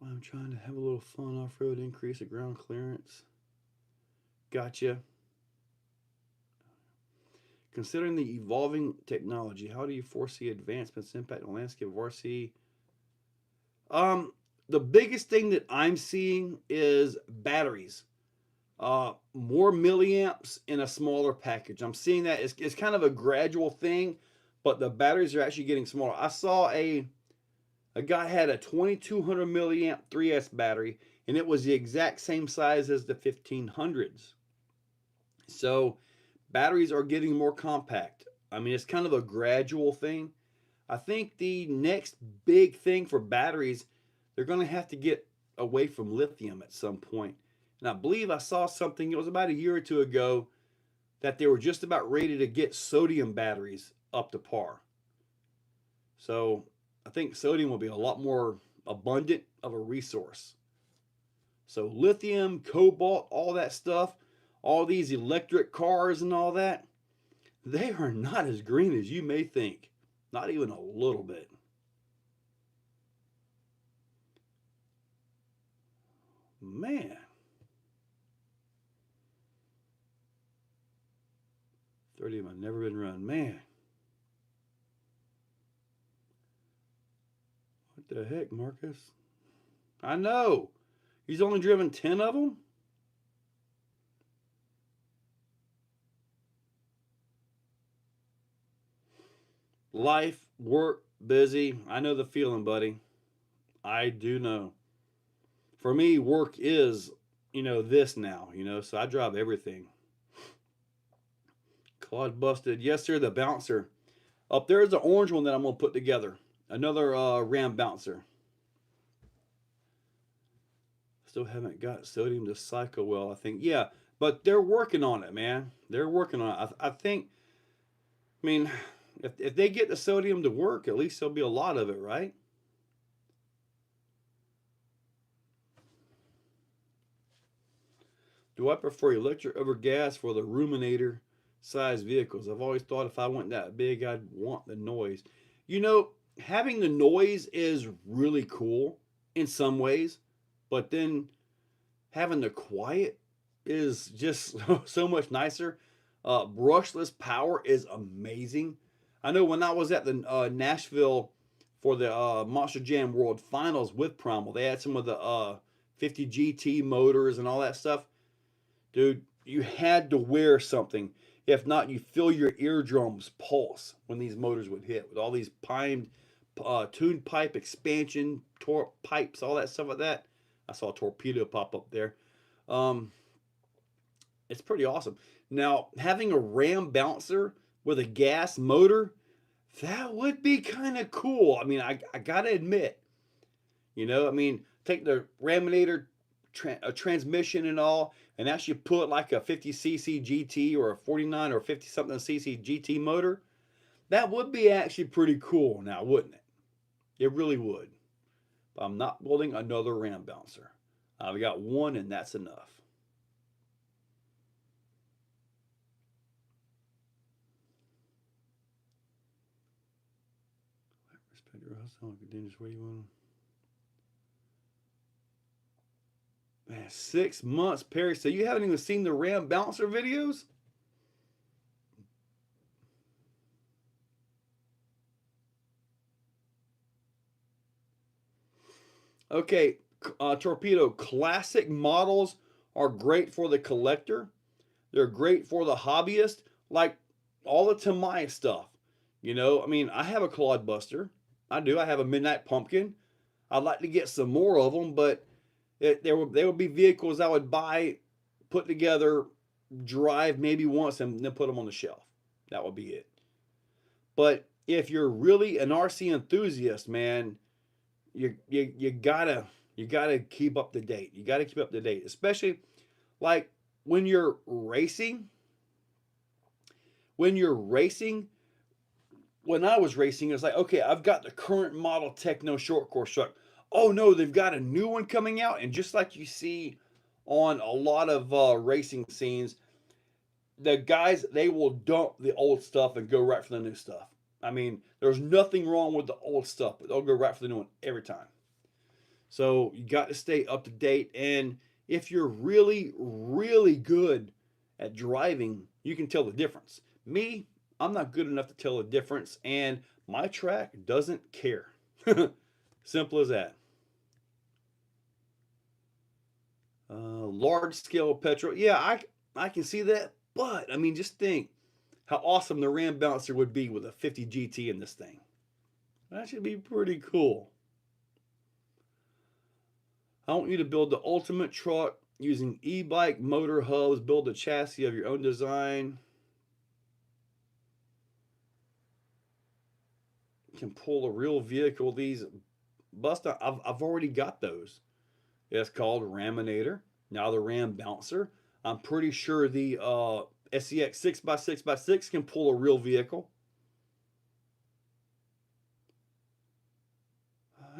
I'm trying to have a little fun off road, increase the ground clearance. Gotcha. Considering the evolving technology, how do you foresee advancements impact on the landscape of RC? Um, the biggest thing that I'm seeing is batteries. More milliamps in a smaller package. I'm seeing that it's kind of a gradual thing, but the batteries are actually getting smaller. I saw a guy had a 2200 milliamp 3S battery, and it was the exact same size as the 1500s. So batteries are getting more compact. I mean, it's kind of a gradual thing. I think the next big thing for batteries, they're going to have to get away from lithium at some point. And I believe I saw something, it was about a year or two ago, that they were just about ready to get sodium batteries up to par. So I think sodium will be a lot more abundant of a resource. So lithium, cobalt, all that stuff, all these electric cars and all that, they are not as green as you may think. Not even a little bit. Man. 30 of them have never been run. Man. What the heck, Marcus? I know. He's only driven 10 of them? Life, work, busy. I know the feeling, buddy. I do know. For me, work is, this now, so I drive everything. Claude busted. Yes, sir, the bouncer. Up there's the orange one that I'm going to put together. Another Ram bouncer. Still haven't got sodium to cycle well, I think. Yeah, but they're working on it, man. They're working on it. I think, I mean, if they get the sodium to work, at least there'll be a lot of it, right? Do I prefer electric over gas for the ruminator size vehicles? I've always thought if I went that big, I'd want the noise. Having the noise is really cool in some ways, but then having the quiet is just so much nicer. Brushless power is amazing. I know when I was at the Nashville for the Monster Jam World Finals with Primal, they had some of the 50 GT motors and all that stuff. Dude, you had to wear something. If not, you feel your eardrums pulse when these motors would hit with all these tuned pipe expansion, pipes, all that stuff like that. I saw a torpedo pop up there. Um, it's pretty awesome. Now, having a Ram bouncer with a gas motor, that would be kind of cool. I mean, I gotta admit, take the Raminator transmission and all, and actually put like a 50cc GT or a 49 or 50 something cc GT motor. That would be actually pretty cool now, wouldn't it? It really would. But I'm not building another Ram bouncer. I've got one, and that's enough. Respect your hustle. Dangerous. Where you want? Man, 6 months, Perry. So you haven't even seen the Ram bouncer videos? Okay, Torpedo. Classic models are great for the collector. They're great for the hobbyist. Like all the Tamiya stuff. I have a Clodbuster. I do. I have a Midnight Pumpkin. I'd like to get some more of them, but there would be vehicles I would buy, put together, drive maybe once, and then put them on the shelf. That would be it. But if you're really an RC enthusiast, man, you gotta keep up to date. You gotta keep up to date, especially like when you're racing. When you're racing, when I was racing, it's like, okay, I've got the current model Techno short course truck. Oh no, they've got a new one coming out, and just like you see on a lot of racing scenes, the guys, they will dump the old stuff and go right for the new stuff. I mean, there's nothing wrong with the old stuff, but they'll go right for the new one every time. So you got to stay up to date. And if you're really, really good at driving, you can tell the difference. Me, I'm not good enough to tell the difference, and my track doesn't care. Simple as that. Large scale petrol. Yeah, I can see that. But, I mean, just think how awesome the Ram Bouncer would be with a 50 GT in this thing. That should be pretty cool. I want you to build the ultimate truck using e-bike motor hubs. Build a chassis of your own design. You can pull a real vehicle. These bust out. I've already got those. It's called Raminator. Now the Ram Bouncer. I'm pretty sure the SEX 6x6x6 can pull a real vehicle.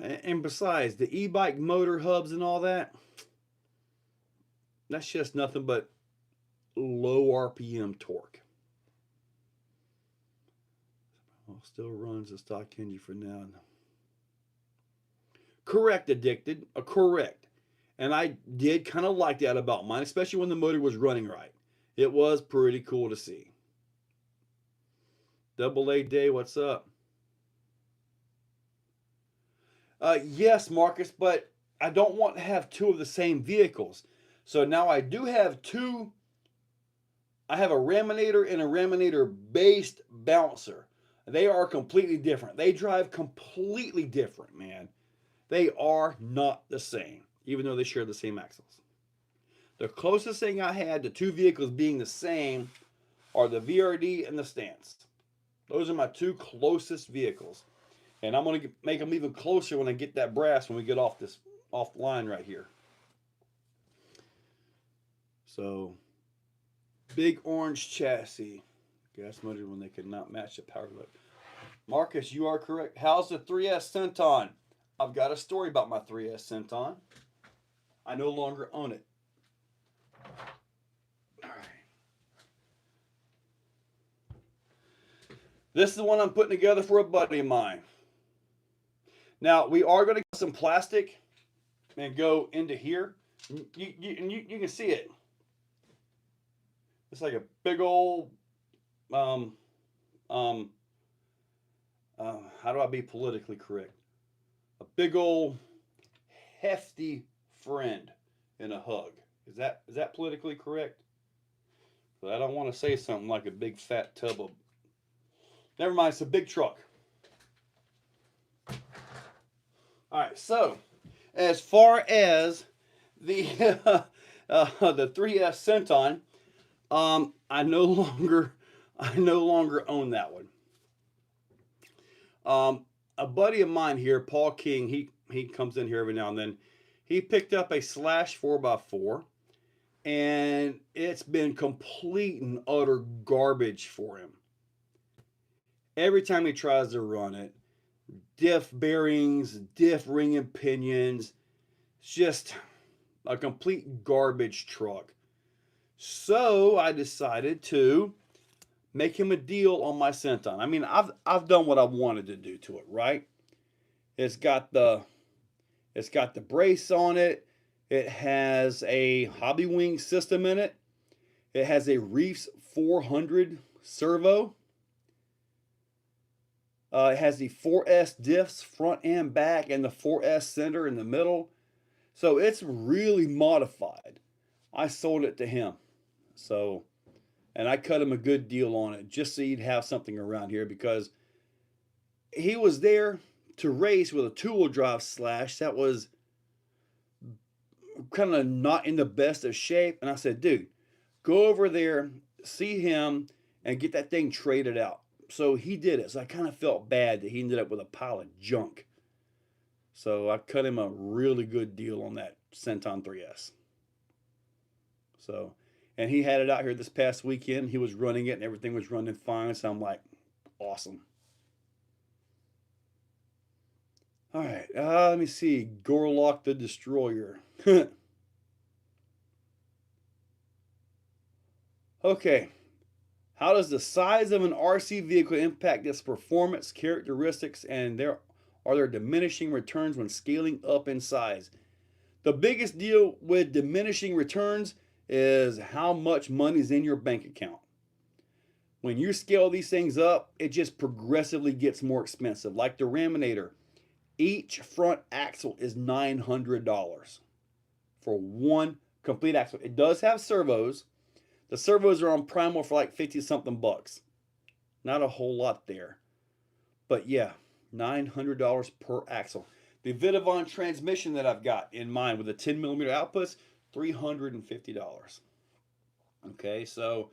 And besides, the e-bike motor hubs and all that, that's just nothing but low RPM torque. Well, still runs the stock engine for now. Correct, Addicted. Correct. And I did kind of like that about mine, especially when the motor was running right. It was pretty cool to see. Double A Day, what's up? Yes, Marcus, but I don't want to have two of the same vehicles. So now I do have two. I have a Raminator and a Raminator based bouncer. They are completely different. They drive completely different, man. They are not the same, even though they share the same axles. The closest thing I had to two vehicles being the same are the VRD and the Stance. Those are my two closest vehicles. And I'm going to make them even closer when I get that brass when we get off the line right here. So, big orange chassis. Gas motor when they could not match the power load. Marcus, you are correct. How's the 3S Centon? I've got a story about my 3S Centon. I no longer own it. All right. This is the one I'm putting together for a buddy of mine. Now, we are going to get some plastic and go into here. You can see it. It's like a big old, how do I be politically correct? A big old hefty friend in a hug. Is that politically correct? But I don't want to say something like a big fat tub of. Never mind, it's a big truck. All right, so as far as the the 3S Centon, I no longer own that one. A buddy of mine here, Paul King, he comes in here every now and then. He picked up a Slash 4x4, and it's been complete and utter garbage for him. Every time he tries to run it, diff bearings, diff ring and pinions, it's just a complete garbage truck. So I decided to make him a deal on my Centon. I mean, I've done what I wanted to do to it, right? It's got the brace on it. It has a Hobby Wing system in it. It has a Reefs 400 servo. It has the 4S diffs front and back, and the 4S center in the middle. So it's really modified. I sold it to him. So, and I cut him a good deal on it just so he'd have something around here, because he was there to race with a two-wheel drive Slash that was kind of not in the best of shape. And I said, dude, go over there, see him, and get that thing traded out. So he did it. So I kind of felt bad that he ended up with a pile of junk. So I cut him a really good deal on that Centon 3S. So, and he had it out here this past weekend. He was running it and everything was running fine. So I'm like, awesome. All right, let me see. Gorlock the Destroyer. Okay, how does the size of an RC vehicle impact its performance characteristics, and are there diminishing returns when scaling up in size? The biggest deal with diminishing returns is how much money's in your bank account. When you scale these things up, it just progressively gets more expensive. Like the Raminator, each front axle is $900 for one complete axle. It does have servos. The servos are on Primal for like 50 something bucks. Not a whole lot there. But yeah, $900 per axle. The Vidavon transmission that I've got in mind with the 10 millimeter outputs, $350. Okay, so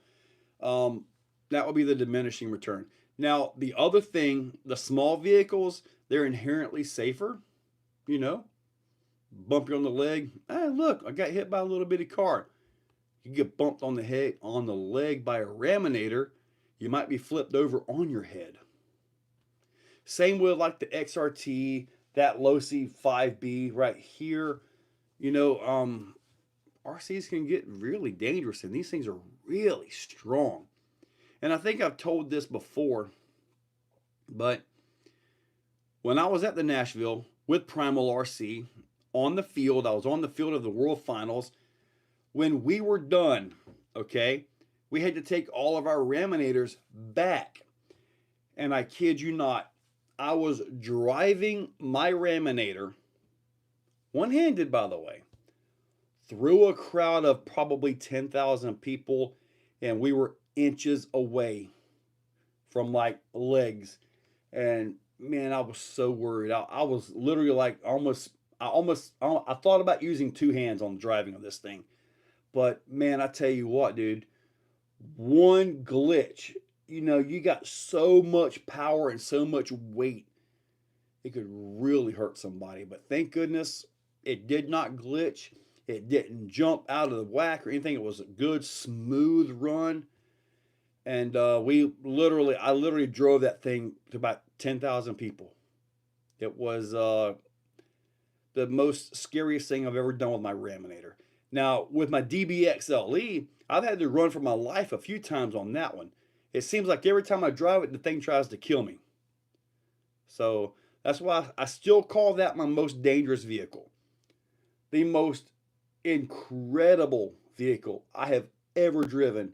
that would be the diminishing return. Now, the other thing, the small vehicles, they're inherently safer. You know, bump you on the leg. Hey, look, I got hit by a little bitty car. You get bumped on the head, on the leg by a Raminator, you might be flipped over on your head. Same with like the XRT, that Losi 5B right here. You know, RCs can get really dangerous, and these things are really strong. And I think I've told this before, but when I was at the Nashville with Primal RC on the field, I was on the field of the World Finals. When we were done, okay, we had to take all of our Raminators back. And I kid you not, I was driving my Raminator, one-handed by the way, through a crowd of probably 10,000 people, and we were inches away from like legs. And man, I was so worried. I was literally like I thought about using two hands on the driving of this thing. But man, I tell you what, dude, one glitch, you know, you got so much power and so much weight, it could really hurt somebody. But thank goodness it did not glitch. It didn't jump out of the whack or anything. It was a good, smooth run. And I literally drove that thing to about 10,000 people. It was the most scariest thing I've ever done with my Raminator. Now, with my DBXLE, I've had to run for my life a few times on that one. It seems like every time I drive it, the thing tries to kill me. So that's why I still call that my most dangerous vehicle. The most incredible vehicle I have ever driven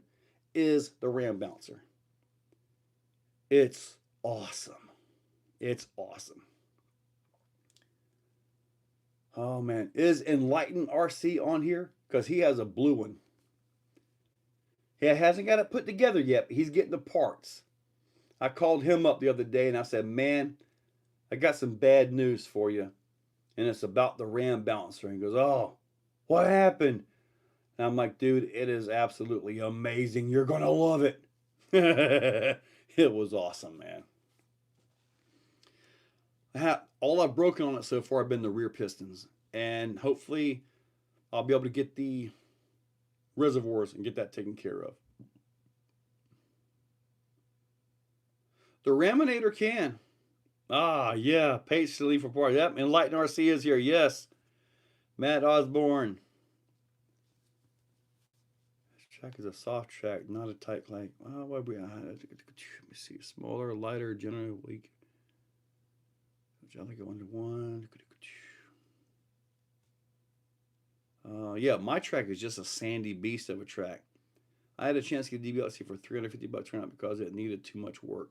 is the Ram Bouncer. It's awesome. It's awesome. Oh man, is Enlightened RC on here? Because he has a blue one. He hasn't got it put together yet, but he's getting the parts. I called him up the other day and I said, man, I got some bad news for you. And it's about the Ram Bouncer. And he goes, oh, what happened? And I'm like, dude, it is absolutely amazing. You're going to love it. It was awesome, man. All I've broken on it so far have been the rear pistons. And hopefully I'll be able to get the reservoirs and get that taken care of. The Raminator can. Ah, yeah. Patiently for part. Yep. Enlightened RC is here. Yes. Matt Osborne. This track is a soft track, not a tight clank. Oh, what we? Let me see. Smaller, lighter, generally weak. I think I wanted one. Yeah, my track is just a sandy beast of a track. I had a chance to get DBLC for 350 bucks right now because it needed too much work.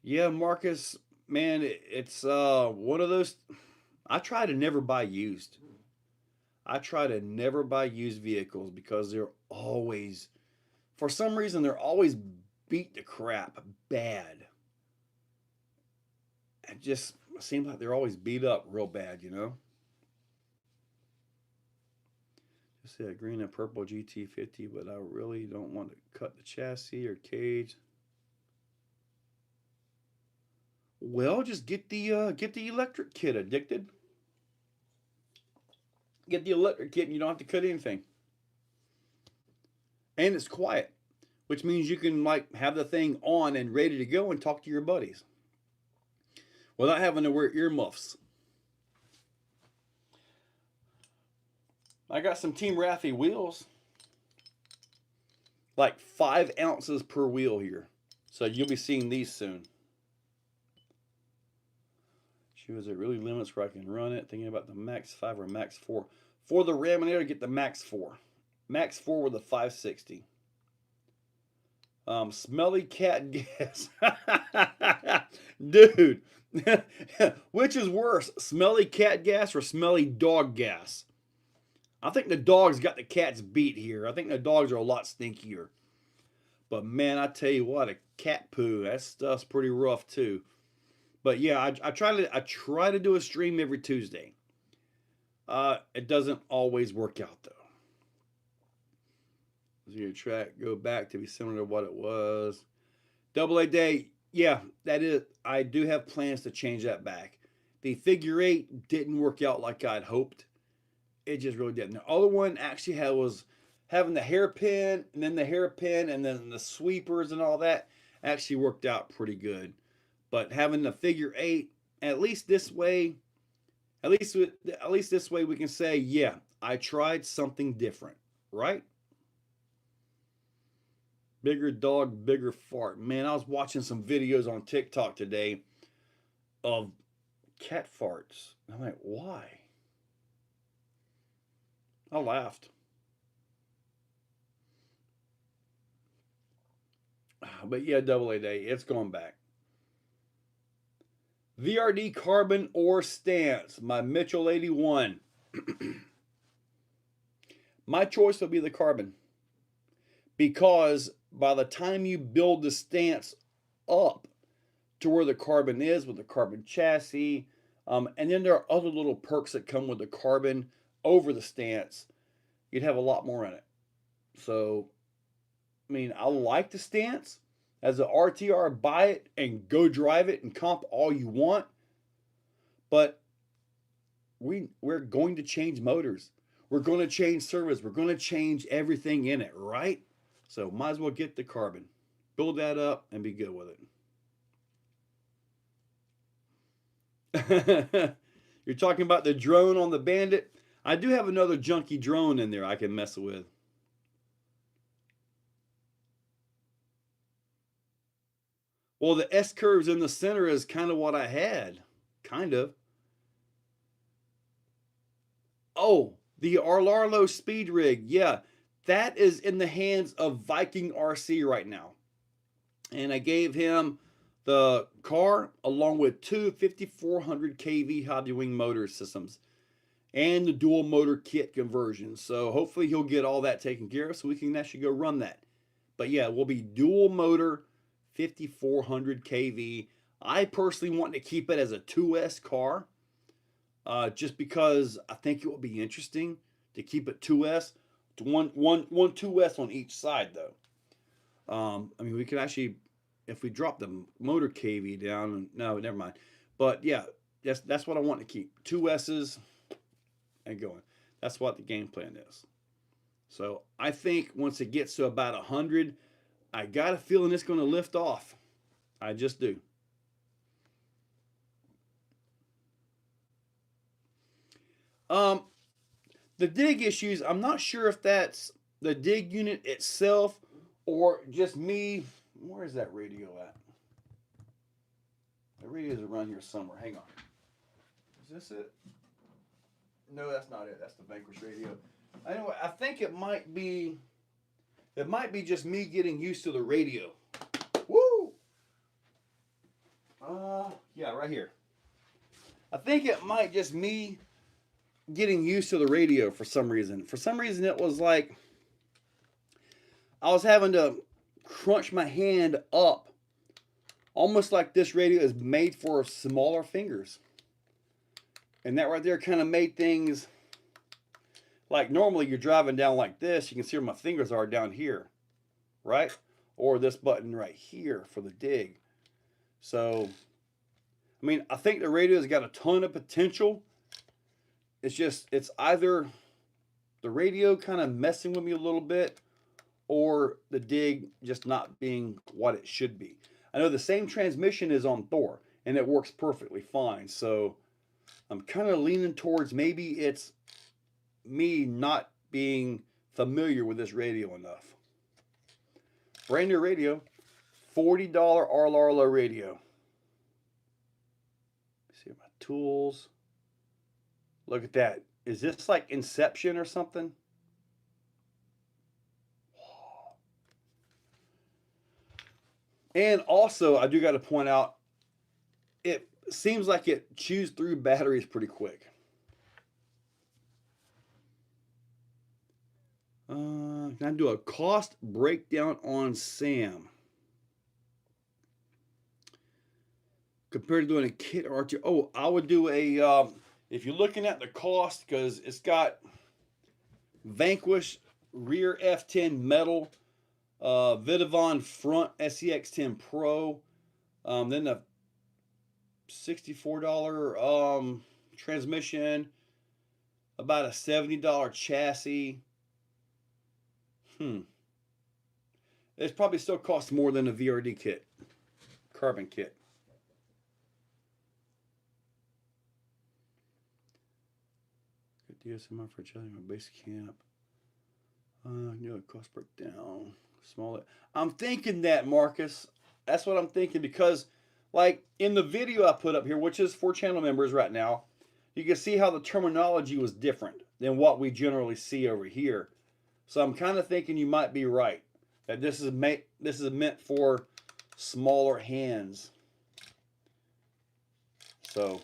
Yeah, Marcus, man, it's one of those. I try to never buy used. I try to never buy used vehicles because they're always, for some reason, they're always beat to crap bad. It just seems like they're always beat up real bad, you know? Just a green and purple GT50, but I really don't want to cut the chassis or cage. Well, just get the electric kit, Addicted. Get the electric kit and you don't have to cut anything. And it's quiet, which means you can like have the thing on and ready to go and talk to your buddies without having to wear earmuffs. I got some Team Raffy wheels. like 5 ounces per wheel here. So you'll be seeing these soon. Is it really limits where I can run it? Thinking about the Max 5 or Max 4. For the Raminator, get the Max 4. Max 4 with a 560. Smelly cat gas. Dude. Which is worse? Smelly cat gas or smelly dog gas? I think the dogs got the cats beat here. I think the dogs are a lot stinkier. But man, I tell you what, a cat poo, that stuff's pretty rough too. But yeah, I try to do a stream every Tuesday. It doesn't always work out though. Zero track, go back to be similar to what it was. AA day, yeah, that is. I do have plans to change that back. The figure 8 didn't work out like I'd hoped. It just really didn't. The other one actually was having the hairpin, and then the hairpin, and then the sweepers and all that actually worked out pretty good. But having the figure 8, at least this way, at least this way we can say, yeah, I tried something different, right? Bigger dog, bigger fart. Man, I was watching some videos on TikTok today of cat farts. I'm like, why? I laughed. But yeah, AA day, it's going back. VRD carbon or stance, my Mitchell 81. My choice will be the carbon, because by the time you build the stance up to where the carbon is with the carbon chassis, and then there are other little perks that come with the carbon over the stance, you'd have a lot more in it. So, I mean, I like the stance. As an RTR, buy it and go drive it and comp all you want. But we're going to change motors. We're going to change service. We're going to change everything in it, right? So might as well get the carbon. Build that up and be good with it. You're talking about the drone on the Bandit. I do have another junky drone in there I can mess with. Well, the S-curves in the center is kind of what I had. Kind of. Oh, the Arlarlo speed rig. Yeah, that is in the hands of Viking RC right now. And I gave him the car along with two 5400 kV Hobbywing motor systems and the dual motor kit conversion. So hopefully he'll get all that taken care of so we can actually go run that. But yeah, it will be dual motor 5400 kV. I personally want to keep it as a 2S car, just because I think it would be interesting to keep it 2S. One 2S on each side though. I mean, we could actually, if we drop the motor kV down, no, never mind. But yeah, that's what I want to keep. 2S's and going. That's what the game plan is. So I think once it gets to about 100, I got a feeling it's going to lift off. I just do. The dig issues, I'm not sure if that's the dig unit itself or just me. Where is that radio at? The radio's around here somewhere. Hang on. Is this it? No, that's not it. That's the Vanquish radio. Anyway, I think it might be just me getting used to the radio. Woo! Yeah, right here. I think it might just me getting used to the radio for some reason. For some reason, it was like I was having to crunch my hand up, almost like this radio is made for smaller fingers. And that right there kind of made things like normally you're driving down like this. You can see where my fingers are down here, right? Or this button right here for the dig. So, I mean, I think the radio's got a ton of potential. It's just, it's either the radio kind of messing with me a little bit or the dig just not being what it should be. I know the same transmission is on Thor and it works perfectly fine. So I'm kind of leaning towards maybe it's me not being familiar with this radio enough. Brand new radio. $40 Arlarlo radio. See my tools. Look at that. Is this like Inception or something? And also, I do got to point out, it seems like it chews through batteries pretty quick. Can I do a cost breakdown on Sam? Compared to doing a kit or two. Oh, I would do a, if you're looking at the cost, because it's got Vanquish rear F10 metal, Vidavon front SEX10 Pro, then the $64 transmission, about a $70 chassis. It probably still costs more than a VRD kit, carbon kit. Good DSMR for charging my base camp. Cost breakdown. Small. I'm thinking that, Marcus. That's what I'm thinking, because like in the video I put up here, which is for channel members right now, you can see how the terminology was different than what we generally see over here. So I'm kind of thinking you might be right, that this is meant for smaller hands. So,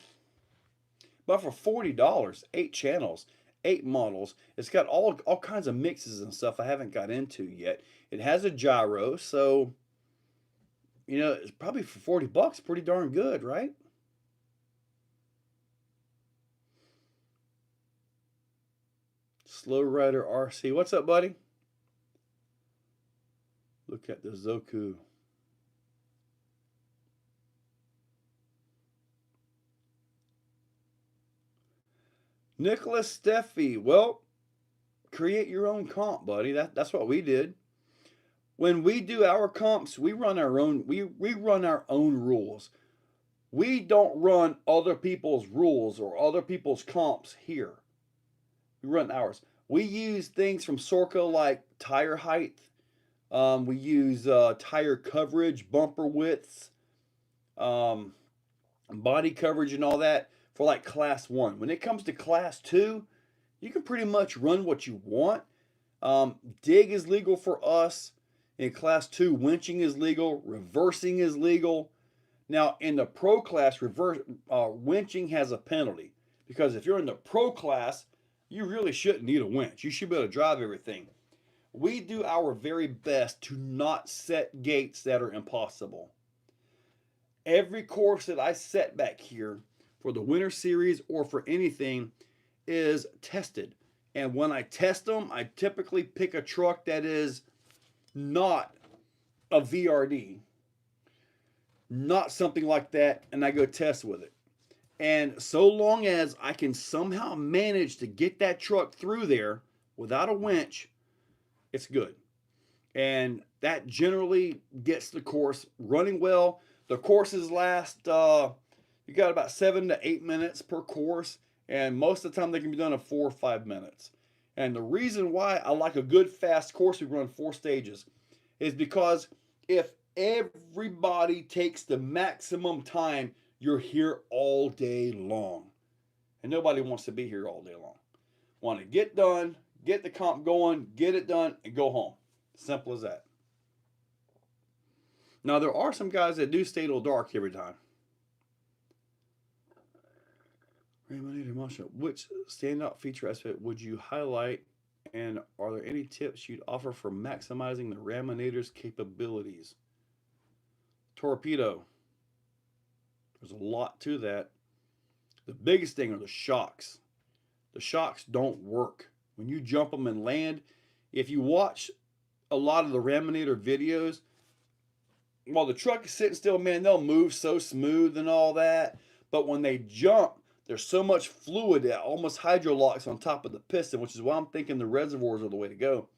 but for $40, 8 channels, 8 models, it's got all kinds of mixes and stuff I haven't got into yet. It has a gyro, so you know, it's probably for 40 bucks, pretty darn good, right? Slow Rider RC. What's up, buddy? Look at the Zoku. Nicholas Steffi. Well, create your own comp, buddy. That's what we did. When we do our comps, we run our own. We run our own rules. We don't run other people's rules or other people's comps here. We run ours. We use things from Sorco like tire height. We use tire coverage, bumper widths, body coverage, and all that for like class 1. When it comes to class 2, you can pretty much run what you want. Dig is legal for us. In class 2, winching is legal, reversing is legal. Now, in the pro class, winching has a penalty, because if you're in the pro class, you really shouldn't need a winch. You should be able to drive everything. We do our very best to not set gates that are impossible. Every course that I set back here for the Winter Series or for anything is tested. And when I test them, I typically pick a truck that is not a VRD, not something like that, and I go test with it. And so long as I can somehow manage to get that truck through there without a winch, it's good. And that generally gets the course running well. The courses last, you got about 7 to 8 minutes per course, and most of the time they can be done in 4 or 5 minutes. And the reason why I like a good fast course, we run 4 stages, is because if everybody takes the maximum time, you're here all day long. And nobody wants to be here all day long. Want to get done, get the comp going, get it done, and go home. Simple as that. Now, there are some guys that do stay till dark every time. Which standout feature aspect would you highlight, and are there any tips you'd offer for maximizing the Raminator's capabilities? Torpedo. There's a lot to that. The biggest thing are the shocks. The shocks don't work. When you jump them and land, if you watch a lot of the Raminator videos, while the truck is sitting still, man, they'll move so smooth and all that. But when they jump, there's so much fluid that almost hydrolocks on top of the piston, which is why I'm thinking the reservoirs are the way to go.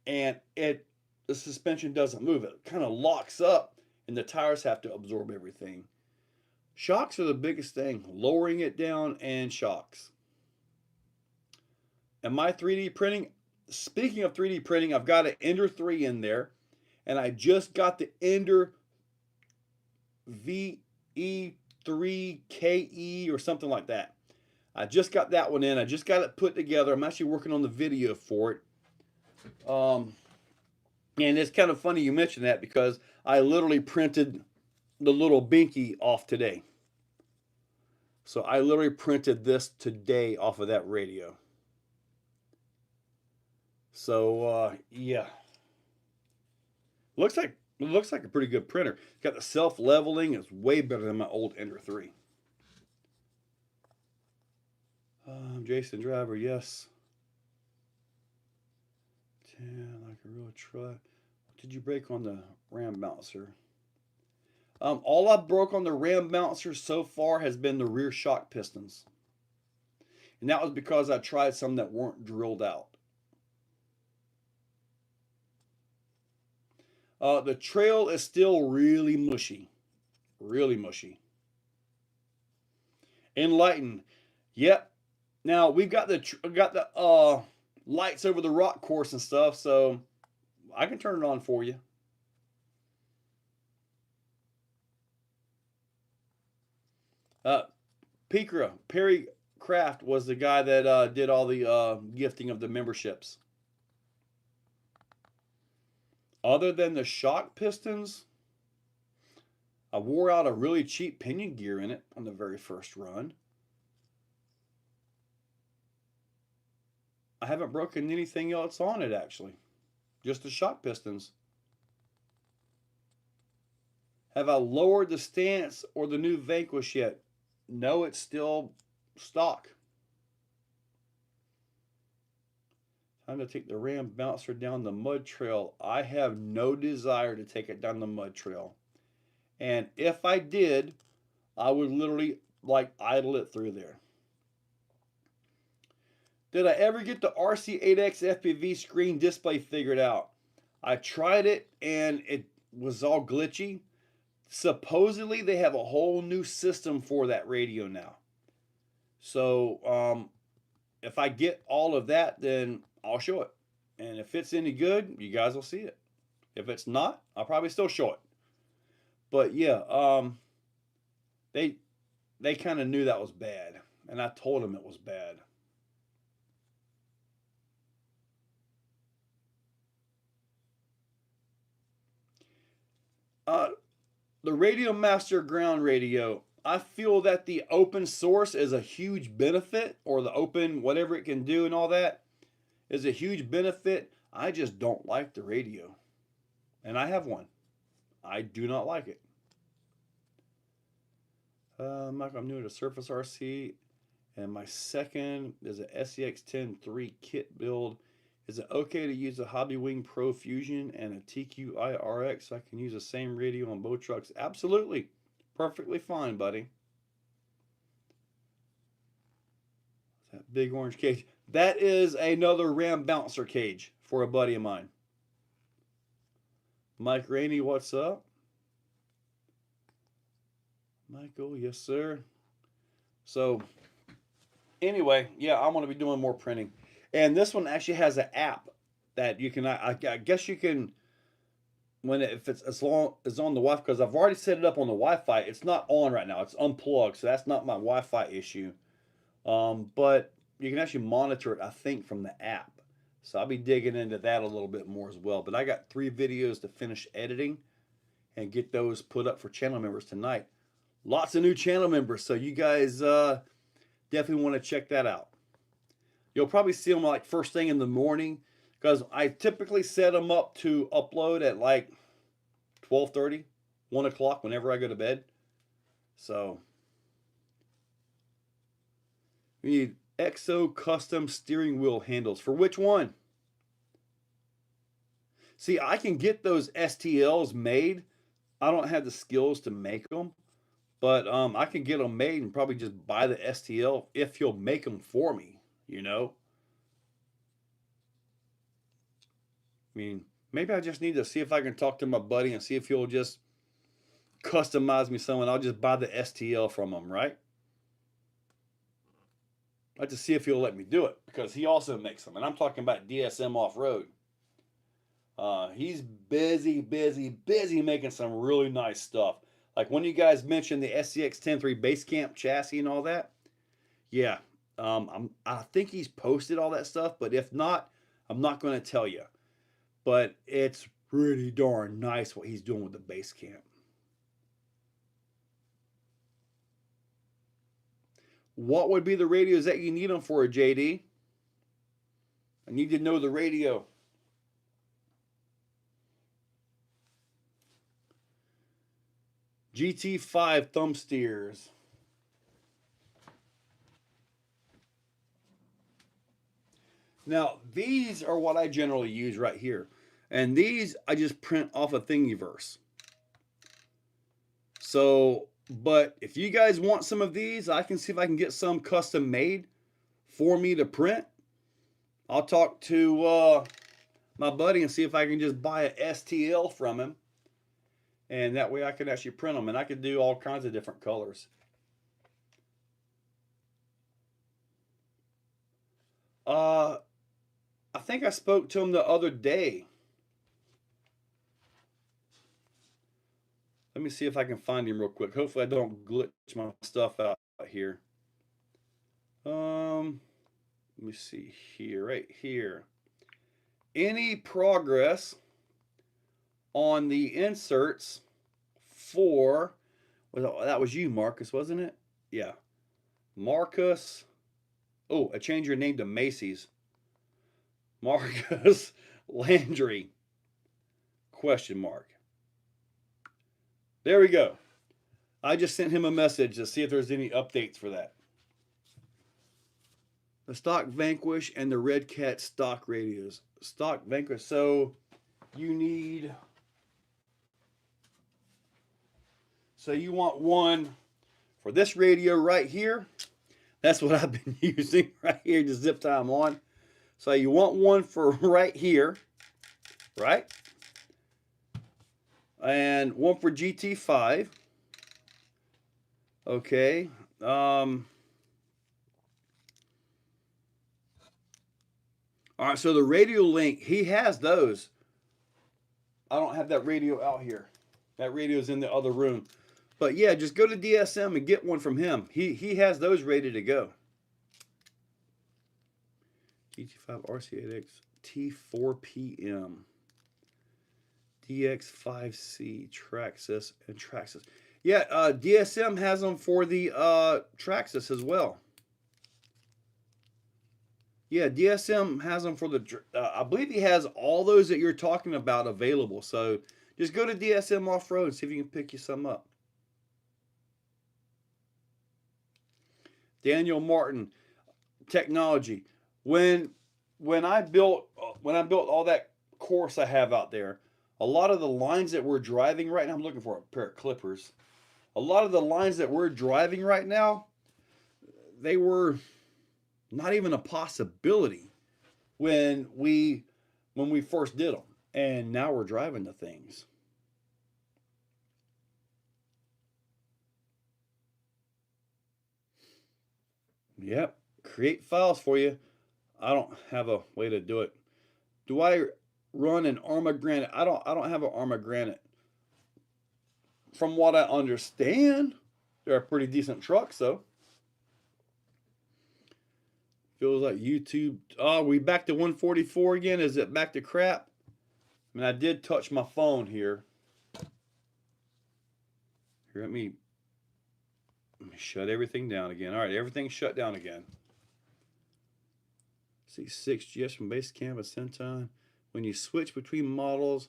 And the suspension doesn't move. It kind of locks up, and the tires have to absorb everything. Shocks are the biggest thing. Lowering it down and shocks. And my 3D printing, speaking of 3D printing, I've got an Ender 3 in there. and I just got the Ender VE3KE or something like that. I just got that one in. I just got it put together. I'm actually working on the video for it. And it's kind of funny you mentioned that because I literally printed the little binky off today. So I literally printed this today off of that radio. So yeah, looks like a pretty good printer. It's got the self-leveling. It's way better than my old Ender 3. Jason Driver, yes. 10, like a real truck. What did you break on the ram bouncer? All I broke on the ram bouncer so far has been the rear shock pistons. And that was because I tried some that weren't drilled out. The trail is still really mushy. Really mushy. Enlightened. Yep. Now we've got the lights over the rock course and stuff, so I can turn it on for you. Perry Craft was the guy that did all the gifting of the memberships. Other than the shock pistons, I wore out a really cheap pinion gear in it on the very first run. I haven't broken anything else on it, actually. Just the shock pistons. Have I lowered the stance or the new Vanquish yet? No, it's still stock. Time to take the ram bouncer down the mud trail. I have no desire to take it down the mud trail. And if I did, I would literally like idle it through there. Did I ever get the RC8X FPV screen display figured out? I tried it and it was all glitchy. Supposedly they have a whole new system for that radio now. So if I get all of that, then I'll show it. And if it's any good, you guys will see it. If it's not, I'll probably still show it. But yeah, they kind of knew that was bad. And I told them it was bad. The Radio Master ground radio, I feel that the open source is a huge benefit, or the open whatever it can do and all that is a huge benefit. I just don't like the radio. And I have one. I do not like it. Mike, I'm new to Surface RC, and my second is a SEX-10 kit build. Is it okay to use a Hobby Wing Pro Fusion and a TQI RX so I can use the same radio on both trucks? Absolutely. Perfectly fine, buddy. That big orange cage. That is another ram bouncer cage for a buddy of mine. Mike Rainey, what's up? Michael, yes, sir. So, anyway, yeah, I'm going to be doing more printing. And this one actually has an app that you can, I guess you can, if it's as long as on the Wi-Fi, because I've already set it up on the Wi-Fi. It's not on right now. It's unplugged, so that's not my Wi-Fi issue. But you can actually monitor it, I think, from the app. So I'll be digging into that a little bit more as well. But I got 3 videos to finish editing and get those put up for channel members tonight. Lots of new channel members, so you guys definitely want to check that out. You'll probably see them like first thing in the morning, because I typically set them up to upload at like 12:30, 1 o'clock whenever I go to bed. So we need Exo custom steering wheel handles. For which one? See, I can get those STLs made. I don't have the skills to make them, but I can get them made and probably just buy the STL if he'll make them for me. You know, I mean, maybe I just need to see if I can talk to my buddy and see if he'll just customize me some, and I'll just buy the STL from him, right? I have to see if he'll let me do it, because he also makes them, and I'm talking about DSM off-road. he's busy making some really nice stuff. Like when you guys mentioned the SCX 10.3 base camp chassis and all that, yeah, I think he's posted all that stuff, but if not, I'm not going to tell you. But it's pretty darn nice what he's doing with the base camp. What would be the radios that you need them for, JD? I need to know the radio. GT5 thumb steers. Now, these are what I generally use right here. And these I just print off a Thingiverse. So, but if you guys want some of these, I can see if I can get some custom made for me to print. I'll talk to my buddy and see if I can just buy a STL from him. And that way I can actually print them. And I could do all kinds of different colors. I think I spoke to him the other day. Let me see if I can find him real quick. Hopefully I don't glitch my stuff out here. Let me see here, right here. Any progress on the inserts for, that was you, Marcus, wasn't it? Yeah. Marcus. Oh, I changed your name to Macy's. Marcus Landry. Question mark. There we go. I just sent him a message to see if there's any updates for that. The stock Vanquish and the Redcat stock radios. Stock Vanquish. So you need. So you want one for this radio right here. That's what I've been using right here to zip tie them on. So you want one for right here, right? And one for GT5. Okay. All right, so the radio link, he has those. I don't have that radio out here. That radio's in the other room. But yeah, just go to DSM and get one from him. He has those ready to go. GT5 RC8X T4PM. DX5C Traxxas and Traxxas. Yeah, DSM has them for the Traxxas as well. Yeah, DSM has them for the, I believe he has all those that you're talking about available. So just go to DSM Off-Road and see if you can pick you some up. Daniel Martin, technology. When I built all that course I have out there, a lot of the lines that we're driving right now, I'm looking for a pair of clippers. A lot of the lines that we're driving right now, they were not even a possibility when we first did them. And now we're driving the things. Yep, create files for you. I don't have a way to do it. Do I run an Arma Granite? I don't have an Arma Granite. From what I understand, they're a pretty decent truck, so. Feels like YouTube. Oh, we back to 144 again? Is it back to crap? I mean, I did touch my phone here. Here, let me shut everything down again. All right, everything's shut down again. See, 6GS from base camp Ascent on. When you switch between models,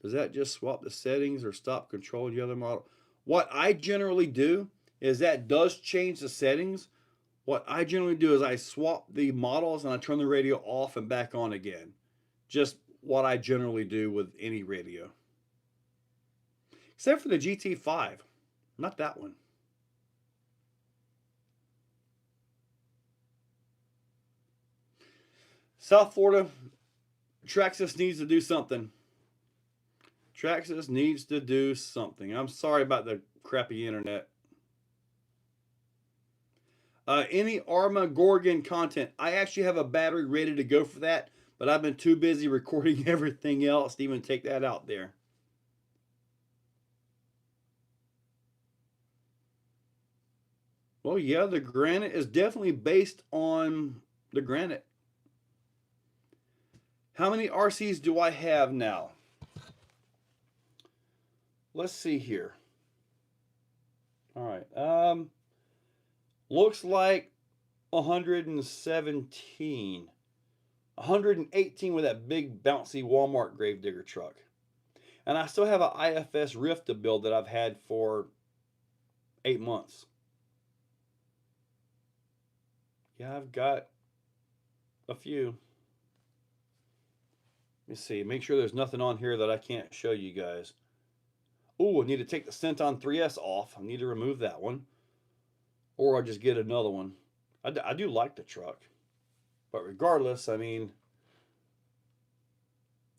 does that just swap the settings or stop controlling the other model? What I generally do is that does change the settings. What I generally do is I swap the models and I turn the radio off and back on again. Just what I generally do with any radio. Except for the GT5. Not that one. South Florida, Traxxas needs to do something. Traxxas needs to do something. I'm sorry about the crappy internet. Any Arma Gorgon content. I actually have a battery ready to go for that, but I've been too busy recording everything else to even take that out there. Well, yeah, the granite is definitely based on the granite. How many RCs do I have now? Let's see here. All right. Looks like 117. 118 with that big bouncy Walmart Gravedigger truck. And I still have an IFS Rift to build that I've had for 8 months. Yeah, I've got a few. Let me see. Make sure there's nothing on here that I can't show you guys. Oh, I need to take the Centon 3S off. I need to remove that one. Or I'll just get another one. I do like the truck. But regardless, I mean,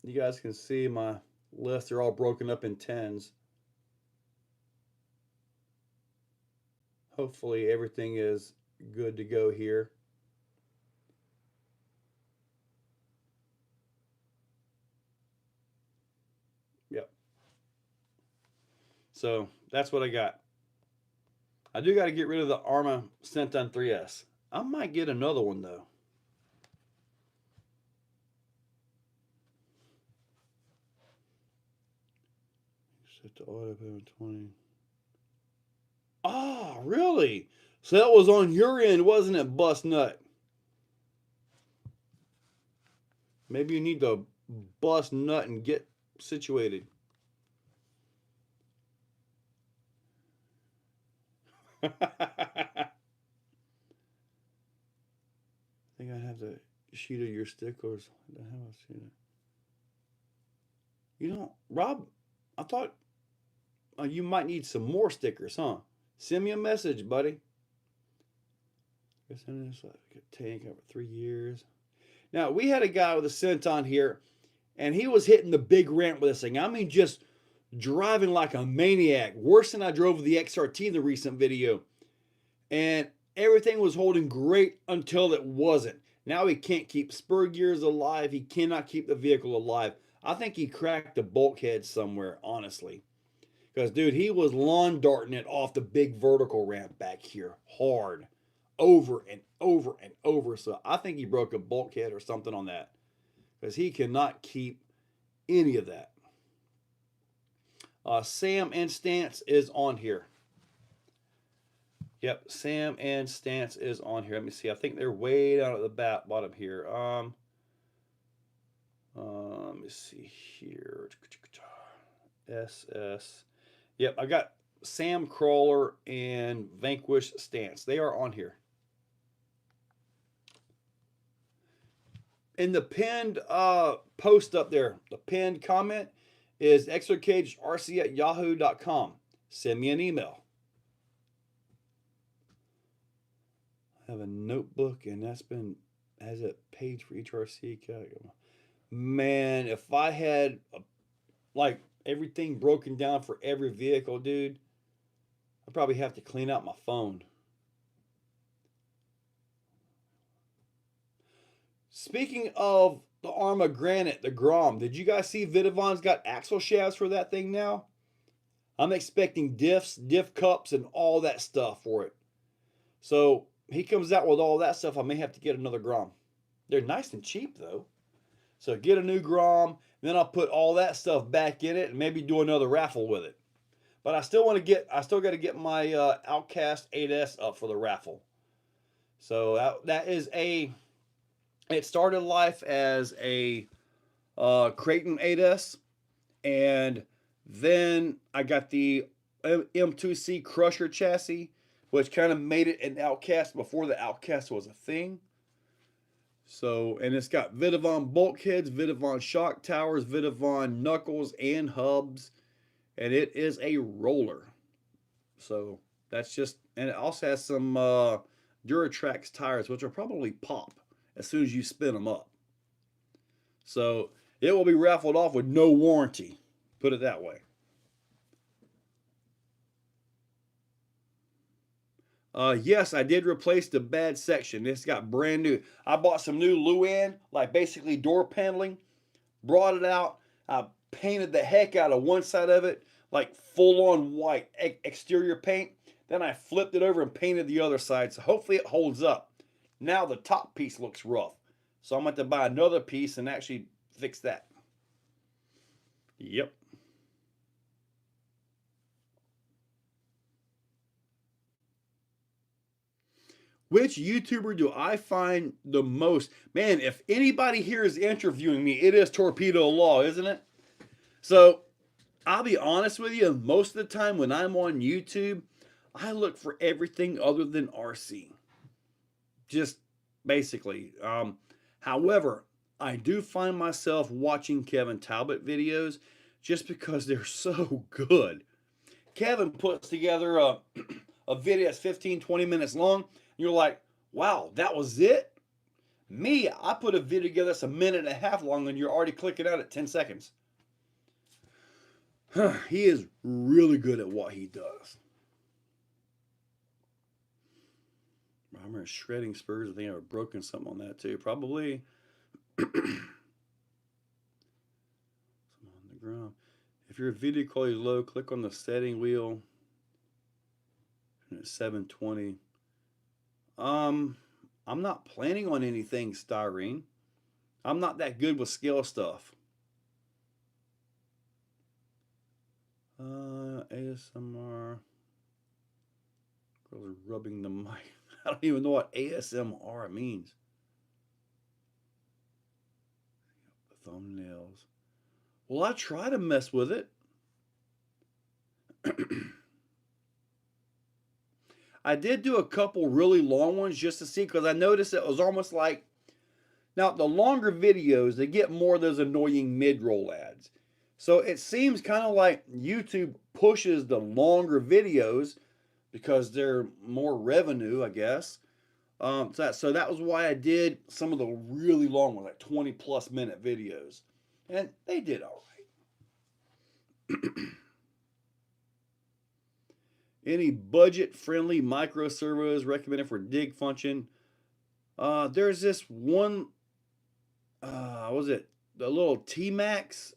you guys can see my list. They're all broken up in 10s. Hopefully everything is good to go here. Yep. So that's what I got. I do got to get rid of the Arma Centon 3S. I might get another one though. Set to auto payment 20. Ah, really? So that was on your end, wasn't it, Bust Nut? Maybe you need to bust nut and get situated. I think I have the sheet of your stickers. I haven't seen it. You know, Rob, I thought you might need some more stickers, huh? Send me a message, buddy. Guess I'm just like a tank over 3 years. Now, we had a guy with a Centon here, and he was hitting the big ramp with this thing. I mean, just driving like a maniac. Worse than I drove with the XRT in the recent video. And everything was holding great until it wasn't. Now he can't keep spur gears alive. He cannot keep the vehicle alive. I think he cracked a bulkhead somewhere, honestly. Because, dude, he was lawn darting it off the big vertical ramp back here hard. Over and over and over. So I think he broke a bulkhead or something on that. Because he cannot keep any of that. Sam and Stance is on here. Yep, Sam and Stance is on here. Let me see. I think they're way down at the bottom here. Let me see here. SS. Yep, I got Sam Crawler and Vanquish Stance. They are on here. In the pinned post up there, the pinned comment is exocagedrc@yahoo.com. Send me an email. I have a notebook, and that's been has a page for each RC. Man, if I had like everything broken down for every vehicle, dude, I'd probably have to clean out my phone. Speaking of the Arma Granite, the Grom, did you guys see Vidavon's got axle shafts for that thing now? I'm expecting diffs, diff cups, and all that stuff for it. So he comes out with all that stuff. I may have to get another Grom. They're nice and cheap though. So get a new Grom, then I'll put all that stuff back in it and maybe do another raffle with it. But I still got to get my Outcast 8S up for the raffle. So that is it started life as a Creighton 8S, and then I got the M2C Crusher chassis, which kind of made it an Outcast before the Outcast was a thing. So, and it's got Vidavon bulkheads, Vidavon shock towers, Vidavon knuckles and hubs, and it is a roller. So that's just, and it also has some Duratrax tires, which will probably pop as soon as you spin them up. So it will be raffled off with no warranty, put it that way. Yes, I did replace the bad section. This got brand new. I bought some new Luan, like basically door paneling, brought it out. I painted the heck out of one side of it, like full on white exterior paint. Then I flipped it over and painted the other side. So hopefully it holds up. Now the top piece looks rough. So I'm going to have to buy another piece and actually fix that. Yep. Which YouTuber do I find the most? Man, if anybody here is interviewing me, it is Torpedo Law, isn't it? So I'll be honest with you, most of the time when I'm on YouTube, I look for everything other than RC. Just basically. However, I do find myself watching Kevin Talbot videos just because they're so good. Kevin puts together a video that's 15, 20 minutes long. You're like, wow, that was it? Me, I put a video together that's a minute and a half long and you're already clicking out at 10 seconds. He is really good at what he does. I remember shredding spurs. I think I've broken something on that too. Probably. Something on the ground. If your video quality is low, click on the setting wheel. And it's 720. I'm not planning on anything styrene. I'm not that good with scale stuff. ASMR. Girls are rubbing the mic. I don't even know what ASMR means. Thumbnails. Well, I try to mess with it. I did do a couple really long ones just to see, because I noticed it was almost like, now the longer videos, they get more of those annoying mid-roll ads. So it seems kind of like YouTube pushes the longer videos because they're more revenue, I guess. So that was why I did some of the really long ones, like 20+ minute videos. And they did all right. Any budget-friendly micro servos recommended for dig function? There's this one, was it the little T-Max?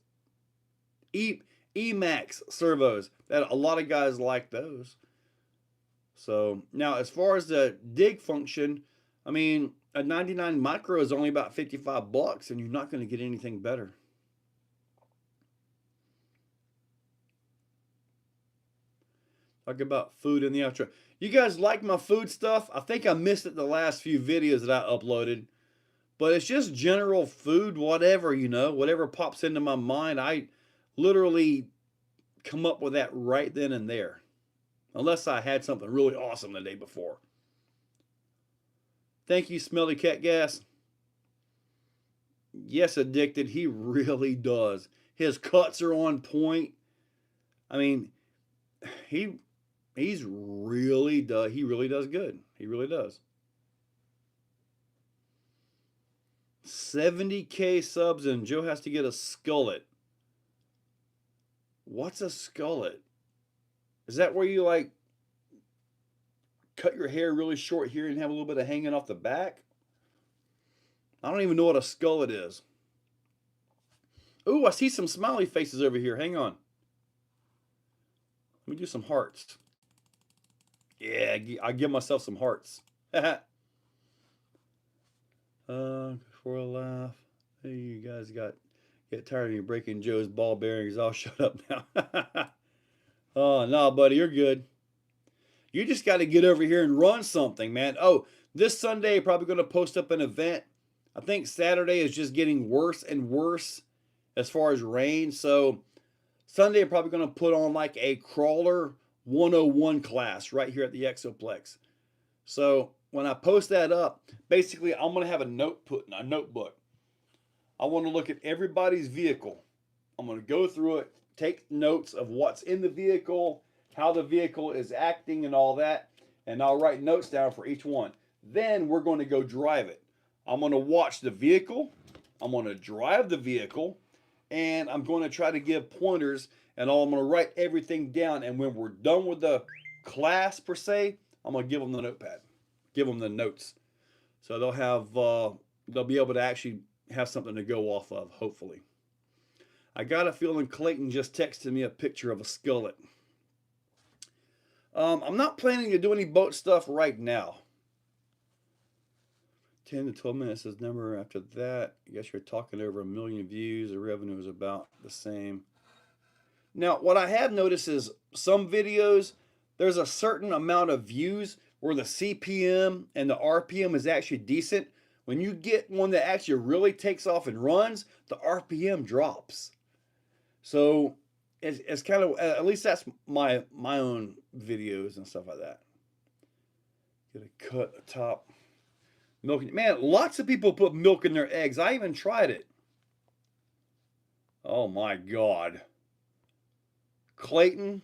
E-Max servos that a lot of guys like those. So now as far as the dig function, I mean, a 99 micro is only about $55 and you're not going to get anything better. Talk about food in the outro. You guys like my food stuff? I think I missed it the last few videos that I uploaded. But it's just general food, whatever, you know, whatever pops into my mind. I literally come up with that right then and there. Unless I had something really awesome the day before. Thank you, Smelly Cat Gas. Yes, Addicted, he really does. His cuts are on point. I mean, he really does good. He really does. 70K subs and Joe has to get a skullet. What's a skullet? Is that where you like cut your hair really short here and have a little bit of hanging off the back? I don't even know what a skullet is. Ooh, I see some smiley faces over here. Hang on. Let me do some hearts. Yeah, I'll give myself some hearts. For a laugh. Hey, you guys get tired of me breaking Joe's ball bearings. I'll shut up now. Oh, no, buddy, you're good. You just got to get over here and run something, man. Oh, this Sunday, probably going to post up an event. I think Saturday is just getting worse and worse as far as rain. So Sunday, I'm probably going to put on like a crawler 101 class right here at the Exoplex. So when I post that up, basically I'm going to have a notebook. I want to look at everybody's vehicle. I'm going to go through it, take notes of what's in the vehicle, how the vehicle is acting and all that, and I'll write notes down for each one. Then we're going to go drive it. I'm going to watch the vehicle, I'm going to drive the vehicle, and I'm going to try to give pointers, and I'm going to write everything down. And when we're done with the class per se, I'm gonna give them the notepad, give them the notes, so they'll have they'll be able to actually have something to go off of. Hopefully, I got a feeling Clayton just texted me a picture of a skullet. I'm not planning to do any boat stuff right now. 10 to 12 minutes is number after that. I guess you're talking over 1 million views. The revenue is about the same. Now, what I have noticed is some videos, there's a certain amount of views where the CPM and the RPM is actually decent. When you get one that actually really takes off and runs, the RPM drops. So it's kind of, at least that's my own videos and stuff like that. Get a cut the top. Milk, man, lots of people put milk in their eggs. I even tried it. Oh my God. Clayton,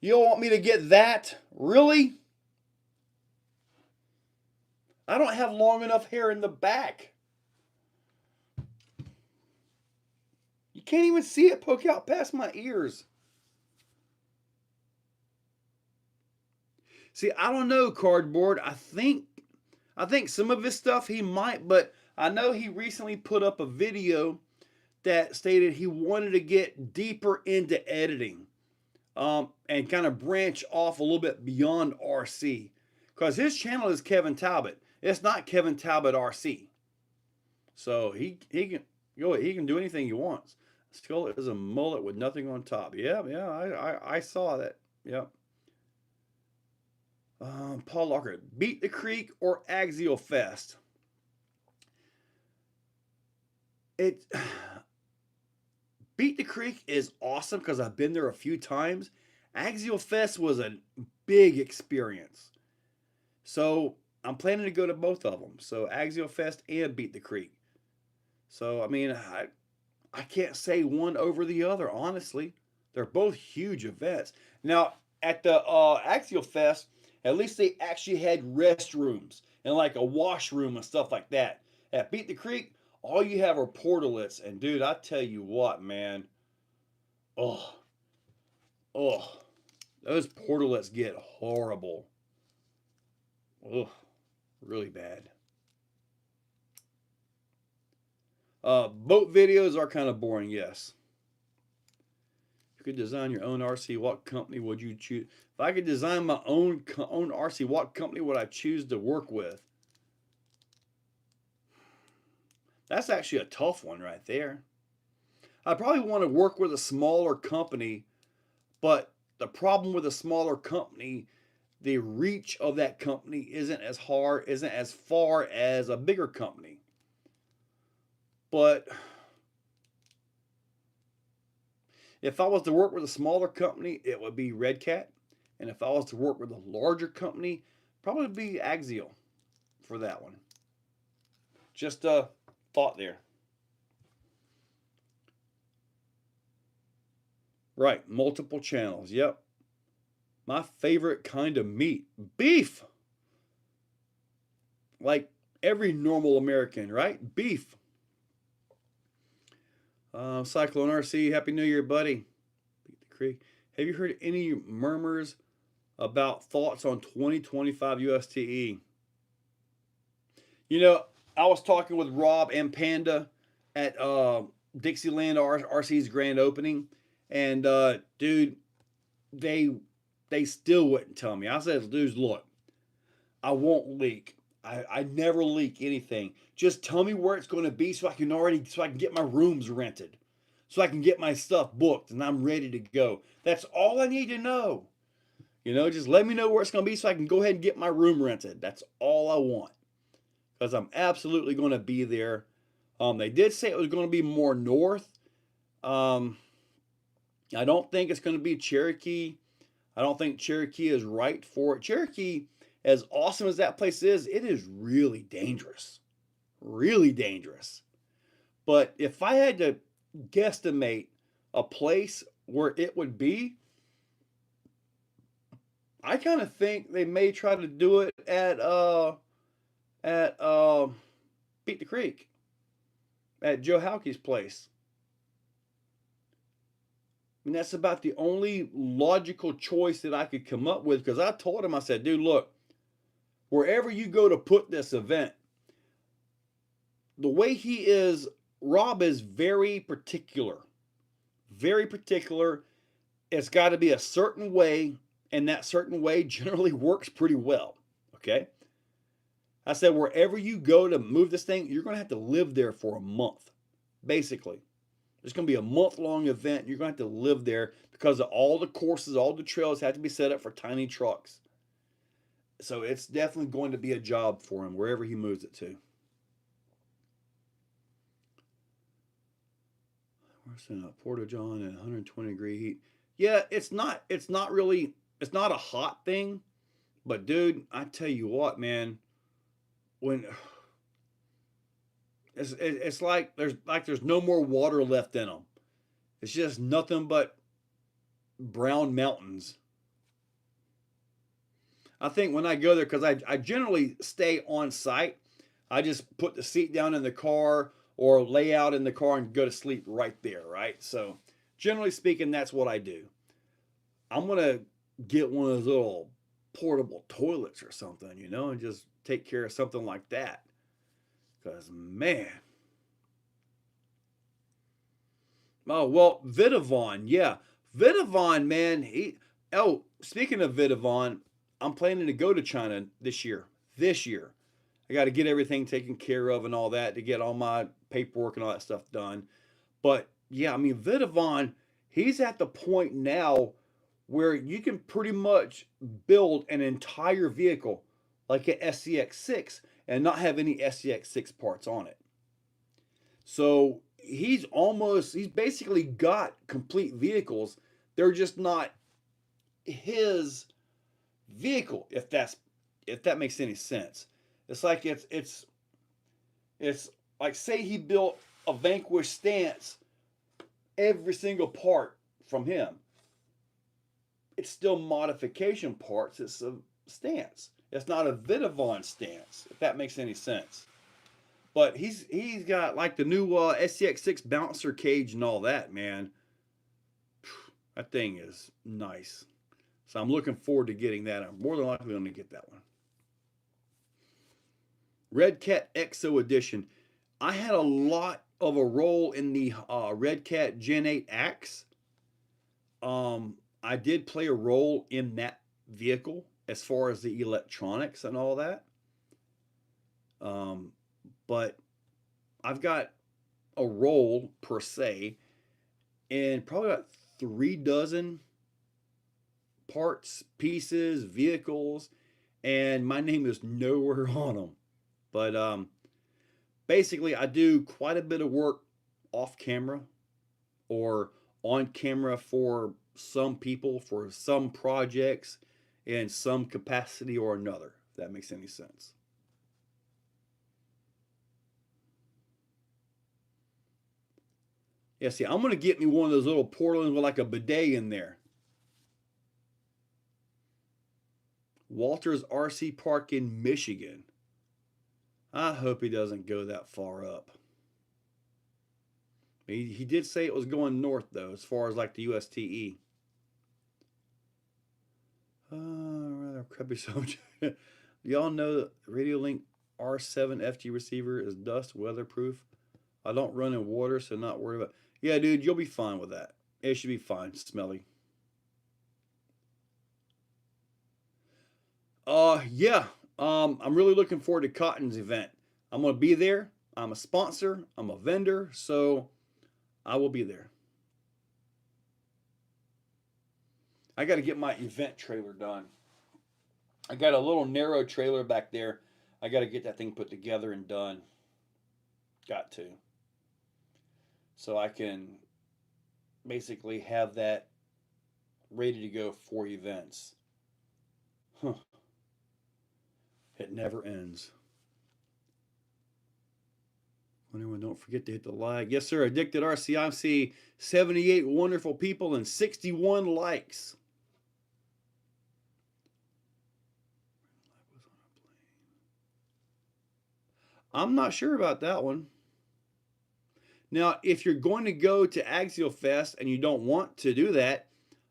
you don't want me to get that? Really? I don't have long enough hair in the back. You can't even see it poke out past my ears. See, I don't know, Cardboard. I think some of his stuff he might, but I know he recently put up a video that stated he wanted to get deeper into editing and kind of branch off a little bit beyond RC. Because his channel is Kevin Talbot. It's not Kevin Talbot RC. So he can go. He can do anything he wants. Skull is a mullet with nothing on top. Yeah. I saw that. Yep. Paul Locker, Beat the Creek or Axial Fest? Beat the Creek is awesome because I've been there a few times. Axial Fest was a big experience. So I'm planning to go to both of them. So Axial Fest and Beat the Creek. So, I mean, I can't say one over the other, honestly. They're both huge events. Now, at the Axial Fest, at least they actually had restrooms and like a washroom and stuff like that. At Beat the Creek, all you have are portalets. And dude, I tell you what, man. Oh, those portalets get horrible. Oh, really bad. Boat videos are kind of boring, yes. You could design your own RC. What company would you choose? If I could design my own RC, what company would I choose to work with? That's actually a tough one right there. I probably want to work with a smaller company, but the problem with a smaller company, the reach of that company isn't as far as a bigger company. But if I was to work with a smaller company, it would be Redcat. And if I was to work with a larger company, probably be Axial for that one. Just a thought there. Right, multiple channels. Yep. My favorite kind of meat, beef. Like every normal American, right? Beef. Cyclone RC, Happy New Year, buddy. Beat the Creek. Have you heard any murmurs about thoughts on 2025 USTE? You know, I was talking with Rob and Panda at Dixieland RC's grand opening, and dude, they still wouldn't tell me. I said, dudes, look, I won't leak. I never leak anything. Just tell me where it's going to be so I can get my rooms rented, so I can get my stuff booked and I'm ready to go. That's all I need to know. You know, just let me know where it's going to be so I can go ahead and get my room rented. That's all I want, because I'm absolutely going to be there. They did say it was going to be more north. I don't think it's going to be Cherokee. I don't think Cherokee is right for it. Cherokee, as awesome as that place is, it is really dangerous. Really dangerous. But if I had to guesstimate a place where it would be, I kind of think they may try to do it at Beat the Creek, at Joe Halke's place. mean, that's about the only logical choice that I could come up with, because I told him, I said, dude, look, wherever you go to put this event, the way he is, Rob is very particular. Very particular. It's got to be a certain way, and that certain way generally works pretty well. Okay? I said, wherever you go to move this thing, you're going to have to live there for a month, basically. It's going to be a month-long event. You're going to have to live there because of all the courses, all the trails have to be set up for tiny trucks. So it's definitely going to be a job for him wherever he moves it to. Where's Porta John at 120-degree heat? Yeah, it's not really, it's not a hot thing, but dude, I tell you what, man, when it's like there's no more water left in them. It's just nothing but brown mountains. I think when I go there, because I generally stay on site, I just put the seat down in the car or lay out in the car and go to sleep right there, right? So generally speaking, that's what I do. I'm going to get one of those little portable toilets or something, you know, and just take care of something like that. Because, man. Oh, well, Vidavon, yeah. Vidavon, man, speaking of Vidavon, I'm planning to go to China this year. This year. I got to get everything taken care of and all that to get all my paperwork and all that stuff done. But yeah, I mean, Vidavon, he's at the point now where you can pretty much build an entire vehicle like an SCX6 and not have any SCX6 parts on it. So he's basically got complete vehicles. They're just not his vehicle, if that makes any sense. It's like it's like, say he built a Vanquish stance, every single part from him. It's still modification parts. It's a stance. It's not a Vidavon stance, if that makes any sense. But he's got like the new SCX6 bouncer cage and all that, man. That thing is nice. So I'm looking forward to getting that. I'm more than likely going to get that one. Redcat Exo Edition. I had a lot of a role in the Redcat Gen 8 Axe. I did play a role in that vehicle as far as the electronics and all that. But I've got a role per se in probably about 3 dozen parts, pieces, vehicles, and my name is nowhere on them. But basically, I do quite a bit of work off camera or on camera for some people, for some projects, in some capacity or another, if that makes any sense. Yeah, see, I'm going to get me one of those little Portlands with like a bidet in there. Walter's RC Park in Michigan. I hope he doesn't go that far up. He did say it was going north, though, as far as like the USTE. Rather crappy subject. Y'all know that Radio Link R7 FG receiver is dust weatherproof. I don't run in water, so not worried about. Yeah, dude, you'll be fine with that. It should be fine. Smelly. Yeah. I'm really looking forward to Cotton's event. I'm gonna be there. I'm a sponsor. I'm a vendor, so I will be there. I got to get my event trailer done. I got a little narrow trailer back there. I got to get that thing put together and done. Got to. So I can basically have that ready to go for events. Huh. It never ends. Anyone, don't forget to hit the like. Yes, sir. Addicted RC. I see 78 wonderful people and 61 likes. I'm not sure about that one. Now, if you're going to go to Axial Fest and you don't want to do that,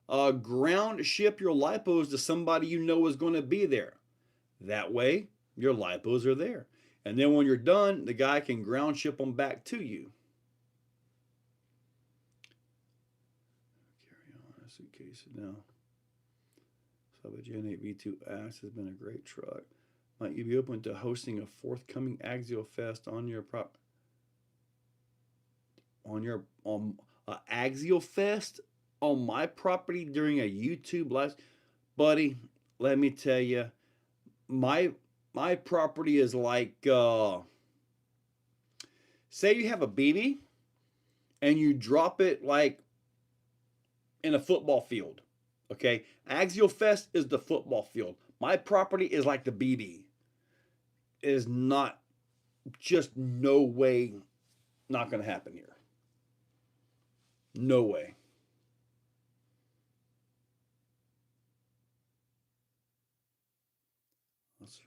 ground ship your lipos to somebody you know is going to be there. That way, your lipos are there. And then when you're done, the guy can ground ship them back to you. Carry on, suitcase now. Gen 8 V2 Axe has been a great truck. Might you be open to hosting a forthcoming Axial Fest on your Axial Fest on my property during a YouTube live? Buddy, let me tell you, my property is like, say you have a BB and you drop it like in a football field. Okay, Axial Fest is the football field. My property is like the BB. It is not, just no way, not going to happen here. No way.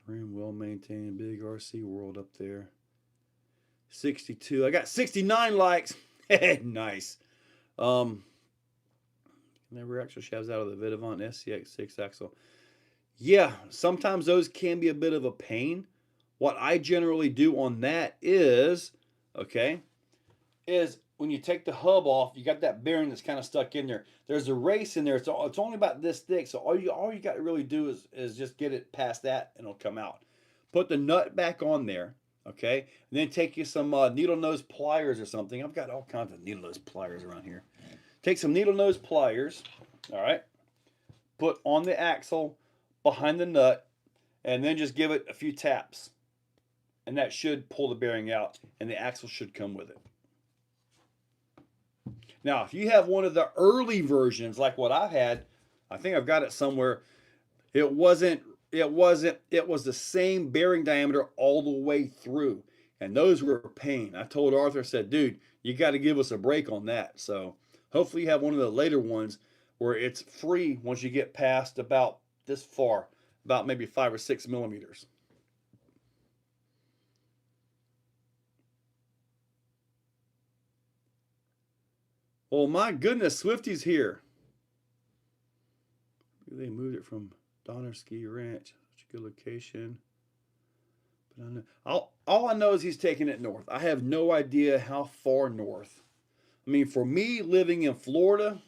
Serene, well maintained, big RC world up there. 62. I got 69 likes. Nice. Never actual shafts out of the Vidavant SCX6 axle. Yeah, sometimes those can be a bit of a pain. What I generally do on that is, okay, is when you take the hub off, you got that bearing that's kind of stuck in there. There's a race in there. It's only about this thick, so all you got to really do is just get it past that, and it'll come out. Put the nut back on there, okay, and then take you some needle nose pliers or something. I've got all kinds of needle nose pliers around here. Take some needle nose pliers, all right, put on the axle behind the nut, and then just give it a few taps. And that should pull the bearing out, and the axle should come with it. Now, if you have one of the early versions like what I've had, I think I've got it somewhere. It was the same bearing diameter all the way through. And those were a pain. I told Arthur, I said, dude, you got to give us a break on that. So hopefully you have one of the later ones where it's free once you get past about this far, about maybe 5 or 6 millimeters. Oh my goodness, Swifty's here. They moved it from Donner Ski Ranch. Such a good location. But I know, all I know is he's taking it north. I have no idea how far north. I mean, for me living in Florida,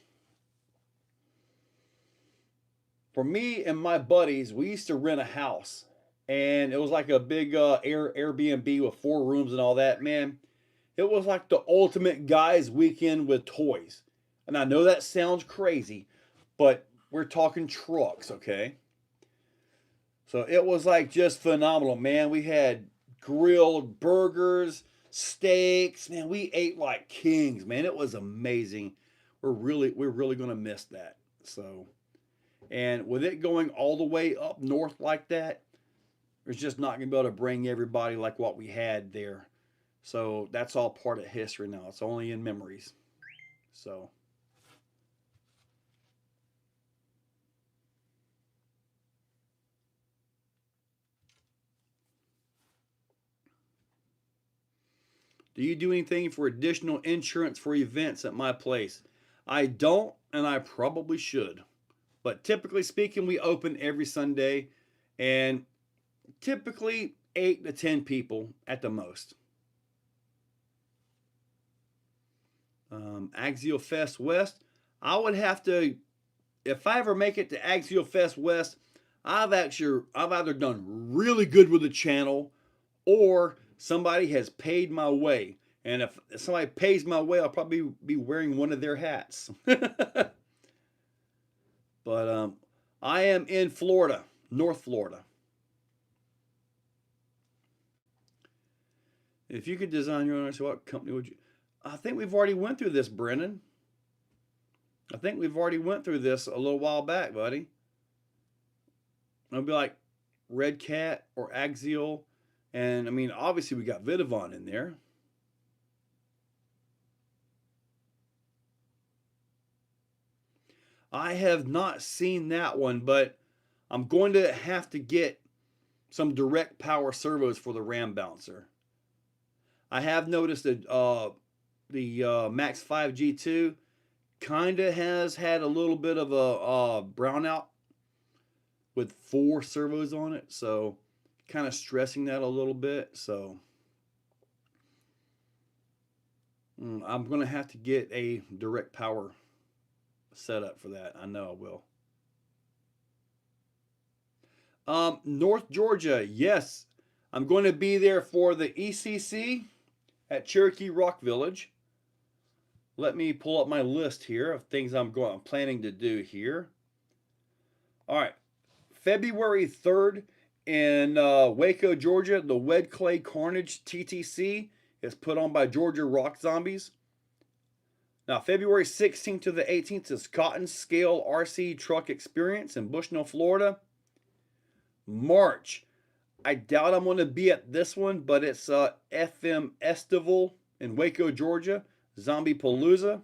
for me and my buddies, we used to rent a house. And it was like a big Airbnb with 4 rooms and all that, man. It was like the ultimate guys' weekend with toys. And I know that sounds crazy, but we're talking trucks, okay? So it was like just phenomenal, man. We had grilled burgers, steaks. Man, we ate like kings, man. It was amazing. We're really going to miss that. So, and with it going all the way up north like that, there's just not going to be able to bring everybody like what we had there. So that's all part of history now. It's only in memories. So. Do you do anything for additional insurance for events at my place? I don't, and I probably should. But typically speaking, we open every Sunday, and typically 8 to 10 people at the most. Axial Fest West. I would have to, if I ever make it to Axial Fest West, I've either done really good with the channel, or somebody has paid my way. And if somebody pays my way, I'll probably be wearing one of their hats. But I am in Florida, North Florida. If you could design your own, so what company would you? I think we've already went through this, Brennan. I think we've already went through this a little while back, buddy. It'll be like Redcat or Axial. And I mean, obviously we got Vidavant in there. I have not seen that one, but I'm going to have to get some direct power servos for the Ram Bouncer. I have noticed that the Max 5 G2 kind of has had a little bit of a brownout with 4 servos on it, so kind of stressing that a little bit. So I'm going to have to get a direct power setup for that. I know I will. North Georgia, yes. I'm going to be there for the ECC at Cherokee Rock Village. Let me pull up my list here of things I'm planning to do here. All right. February 3rd in Waco, Georgia, the Wed Clay Carnage TTC is put on by Georgia Rock Zombies. Now, February 16th to the 18th is Cotton Scale RC Truck Experience in Bushnell, Florida. March, I doubt I'm going to be at this one, but it's FM Estival in Waco, Georgia, Zombie Palooza.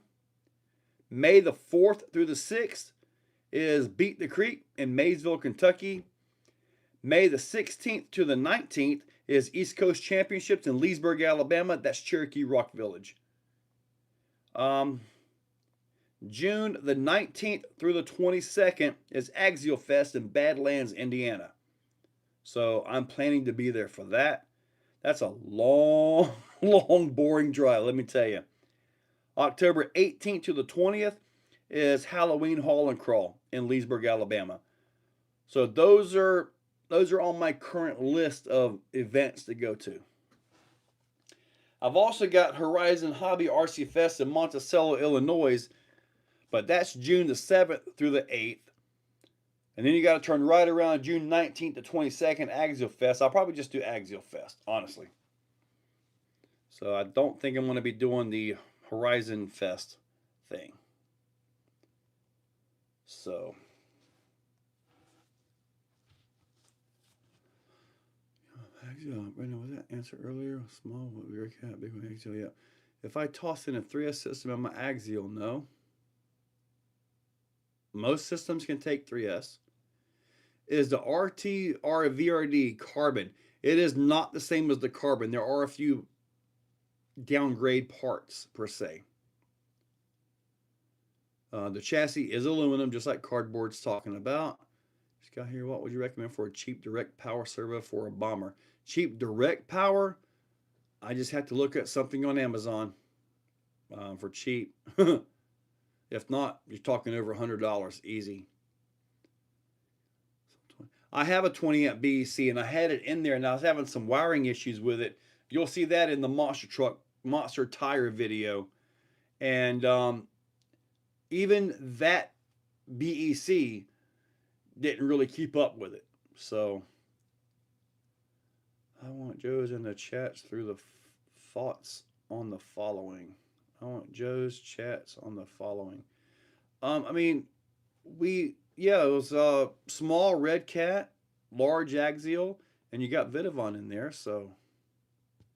May the 4th through the 6th is Beat the Creek in Maysville, Kentucky. May the 16th to the 19th is East Coast Championships in Leesburg, Alabama. That's Cherokee Rock Village. June the 19th through the 22nd is Axial Fest in Badlands, Indiana. So I'm planning to be there for that. That's a long, long, boring drive, let me tell you. October 18th to the 20th is Halloween Haul and Crawl in Leesburg, Alabama. So those are on my current list of events to go to. I've also got Horizon Hobby RC Fest in Monticello, Illinois, but that's June the 7th through the 8th. And then you got to turn right around June 19th to 22nd, Axial Fest. I'll probably just do Axial Fest, honestly. So I don't think I'm going to be doing the Horizon Fest thing. So Brandon, was that answer earlier? Small, Redcat, big one, Axial, yeah. If I toss in a 3S system on my Axial, no. Most systems can take 3S. Is the RT or VRD carbon? It is not the same as the carbon. There are a few downgrade parts per se. The chassis is aluminum, just like cardboard's talking about. This guy here, what would you recommend for a cheap direct power servo for a bomber? Cheap direct power, I just have to look at something on Amazon for cheap. If not, you're talking over $100 easy. I have a 20 amp BEC and I had it in there and I was having some wiring issues with it. You'll see that in the Monster Tire video. And even that BEC didn't really keep up with it. So I want Joe's in the chats through the thoughts on the following. I want Joe's chats on the following. I mean, it was small Redcat, large Axial, and you got Vidavon in there. So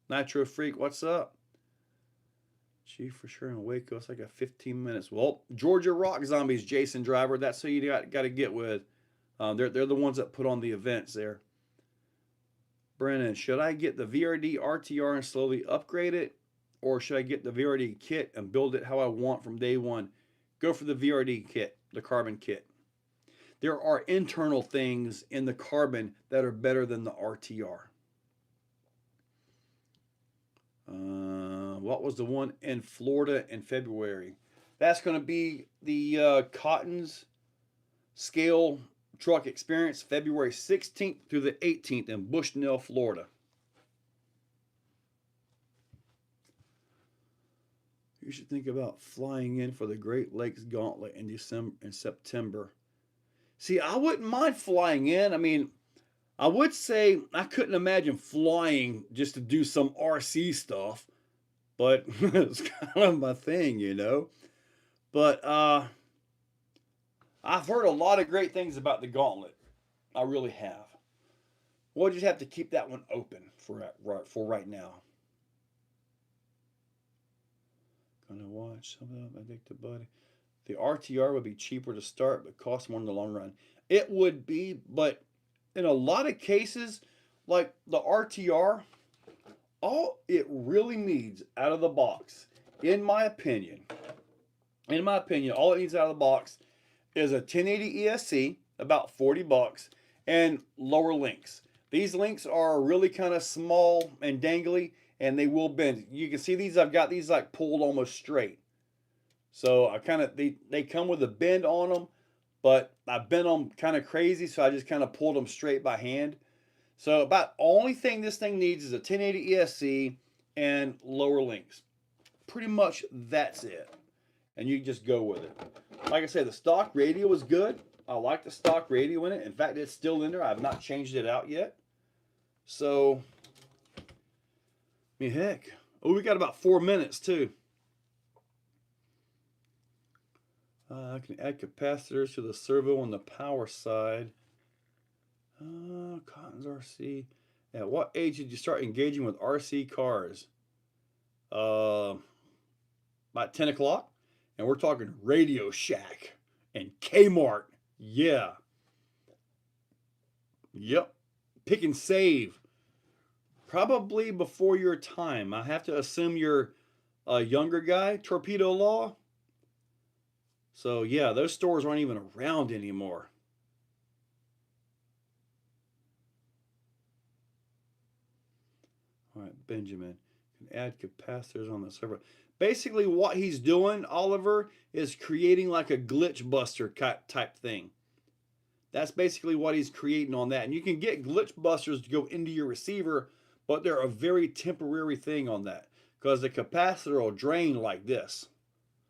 Nitro Freak, what's up? Chief for sure in Waco. It's like a 15 minutes. Well, Georgia Rock Zombies, Jason Driver. That's who you got to get with. They're the ones that put on the events there. Brennan, should I get the VRD RTR and slowly upgrade it? Or should I get the VRD kit and build it how I want from day one? Go for the VRD kit, the carbon kit. There are internal things in the carbon that are better than the RTR. What was the one in Florida in February? That's going to be the Cotton's Scale Truck Experience, February 16th through the 18th in Bushnell, Florida. You should think about flying in for the Great Lakes Gauntlet in September. See, I wouldn't mind flying in. I mean, I would say I couldn't imagine flying just to do some RC stuff, but it's kind of my thing, you know. But I've heard a lot of great things about the Gauntlet. I really have. We'll just have to keep that one open for right now. Gonna watch some of them. Addicted Buddy. The RTR would be cheaper to start, but cost more in the long run. It would be, but in a lot of cases, like the RTR, all it really needs out of the box in my opinion, all it needs out of the box is a 1080 ESC, about 40 bucks, and lower links. These links are really kind of small and dangly, and they will bend. You can see these, I've got these like pulled almost straight. So I kind of, they come with a bend on them, but I bent them kind of crazy, so I just kind of pulled them straight by hand. So about only thing this thing needs is a 1080 ESC and lower links. Pretty much that's it. And you just go with it. Like I said, the stock radio was good. I like the stock radio in it. In fact, it's still in there. I have not changed it out yet. So, I mean, heck. Oh, we got about 4 minutes too. I can add capacitors to the servo on the power side. Cotton's RC. At what age did you start engaging with RC cars? About 10 o'clock. And we're talking Radio Shack and Kmart. Yeah. Yep. Pick and save. Probably before your time. I have to assume you're a younger guy. Torpedo Law. So yeah, those stores aren't even around anymore. All right, Benjamin. Can add capacitors on the server. Basically what he's doing, Oliver, is creating like a glitch buster type thing. That's basically what he's creating on that. And you can get glitch busters to go into your receiver, but they're a very temporary thing on that because the capacitor will drain like this.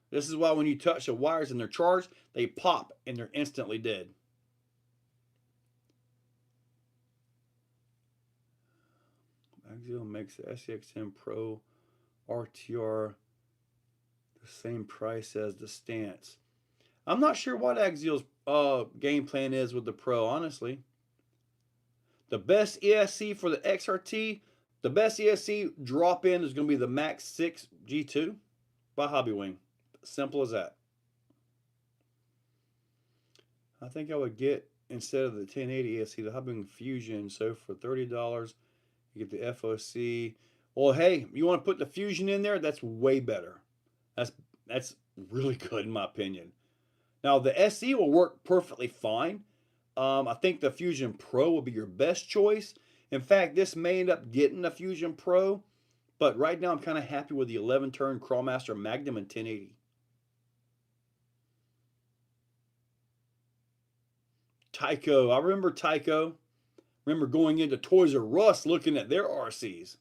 This is why when you touch the wires and they're charged, they pop and they're instantly dead. Axial makes the SCX10 Pro RTR the same price as the Stance. I'm not sure what Axial's game plan is with the Pro, honestly. The best ESC for the XRT, the best ESC drop-in is going to be the Max 6 G2 by Hobbywing. Simple as that. I think I would get, instead of the 1080 ESC, the Hobbywing Fusion. So for $30, you get the FOC. Well, hey, you want to put the Fusion in there? That's way better. That's really good in my opinion. Now the SE will work perfectly fine. I think the Fusion Pro will be your best choice. In fact, this may end up getting a Fusion Pro, but right now I'm kind of happy with the 11-turn Crawlmaster Magnum and 1080. Tyco, I remember Tyco. Remember going into Toys R Us looking at their RCs.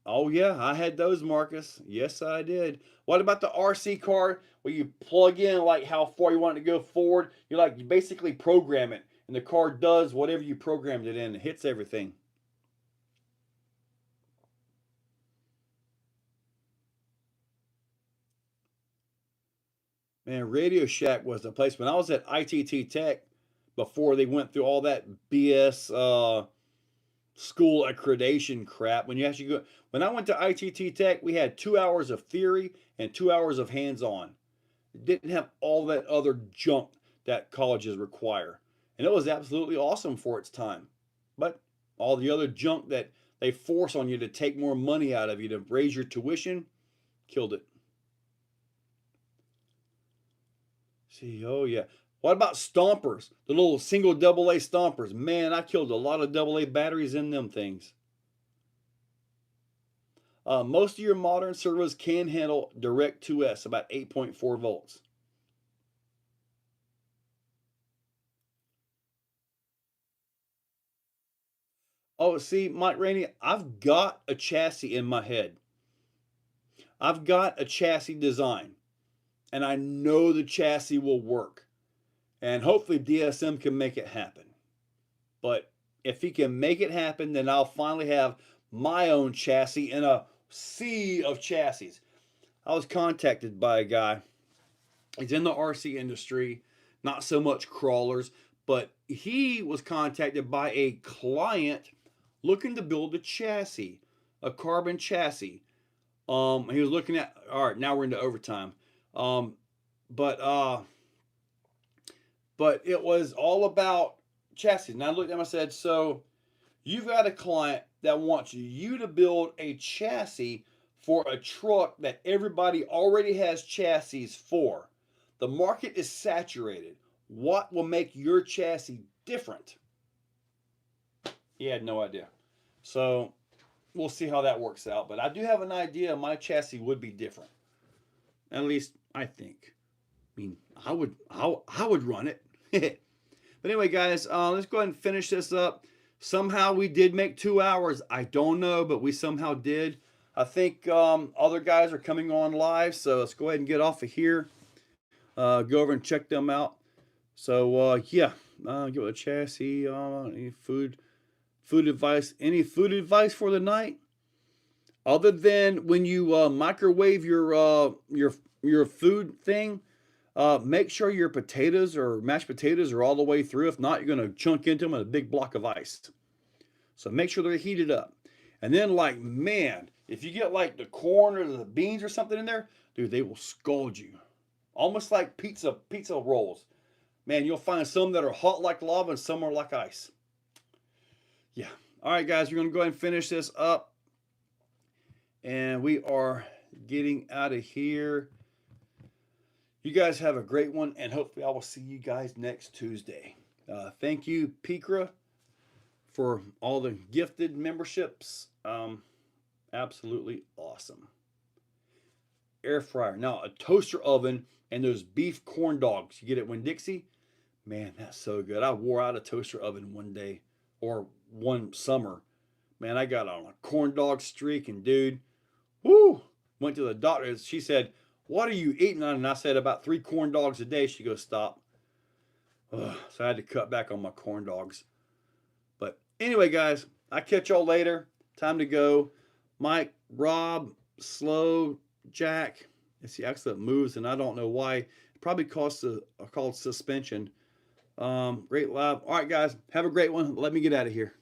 Oh yeah, I had those, Marcus. Yes, I did. What about the RC card where you plug in like how far you want it to go forward? You basically program it, and the card does whatever you programmed it in. It hits everything. Man, Radio Shack was the place. When I was at ITT Tech, before they went through all that BS school accreditation crap, when I went to ITT Tech, we had 2 hours of theory and 2 hours of hands-on. It didn't have all that other junk that colleges require. And it was absolutely awesome for its time. But all the other junk that they force on you to take more money out of you to raise your tuition, killed it. See, oh yeah. What about stompers? The little single AA stompers. Man, I killed a lot of AA batteries in them things. Most of your modern servos can handle direct 2S, about 8.4 volts. Oh, see, Mike Rainey, I've got a chassis in my head. I've got a chassis design, and I know the chassis will work. And hopefully DSM can make it happen. But if he can make it happen, then I'll finally have my own chassis in a sea of chassis. I was contacted by a guy. He's in the RC industry, not so much crawlers, but he was contacted by a client looking to build a chassis, a carbon chassis. He was looking at, all right, now we're into overtime. But it was all about chassis. And I looked at him, I said, so You've got a client that wants you to build a chassis for a truck that everybody already has chassis for. The market is saturated. What will make your chassis different? He had no idea. So we'll see how that works out. But I do have an idea my chassis would be different. At least I think. I mean, I would run it. But anyway, guys, let's go ahead and finish this up. Somehow we did make 2 hours. I don't know, but we somehow did. I think other guys are coming on live, so let's go ahead and get off of here. Go over and check them out. So yeah, give it a chassis. Any food advice? Any food advice for the night? Other than when you microwave your food thing, make sure your potatoes or mashed potatoes are all the way through. If not, you're going to chunk into them with a big block of ice. So make sure they're heated up. And then, like, man, if you get like the corn or the beans or something in there, dude, they will scald you. Almost like pizza rolls. Man, you'll find some that are hot like lava and some are like ice. Yeah. All right, guys, we're going to go ahead and finish this up. And we are getting out of here. You guys have a great one, and hopefully I will see you guys next Tuesday. Thank you, Pikra, for all the gifted memberships. Absolutely awesome. Air fryer. Now, a toaster oven and those beef corn dogs. You get it Winn-Dixie? Man, that's so good. I wore out a toaster oven one day, or one summer. Man, I got on a corn dog streak, and dude, whoo, went to the doctor. She said, "What are you eating on?" And I said, "About 3 corn dogs a day." She goes, "Stop." Ugh, so I had to cut back on my corn dogs. But anyway, guys, I'll catch y'all later. Time to go. Mike, Rob, Slow, Jack. It's the axle that moves, and I don't know why. It probably called suspension. Great live. All right, guys, have a great one. Let me get out of here.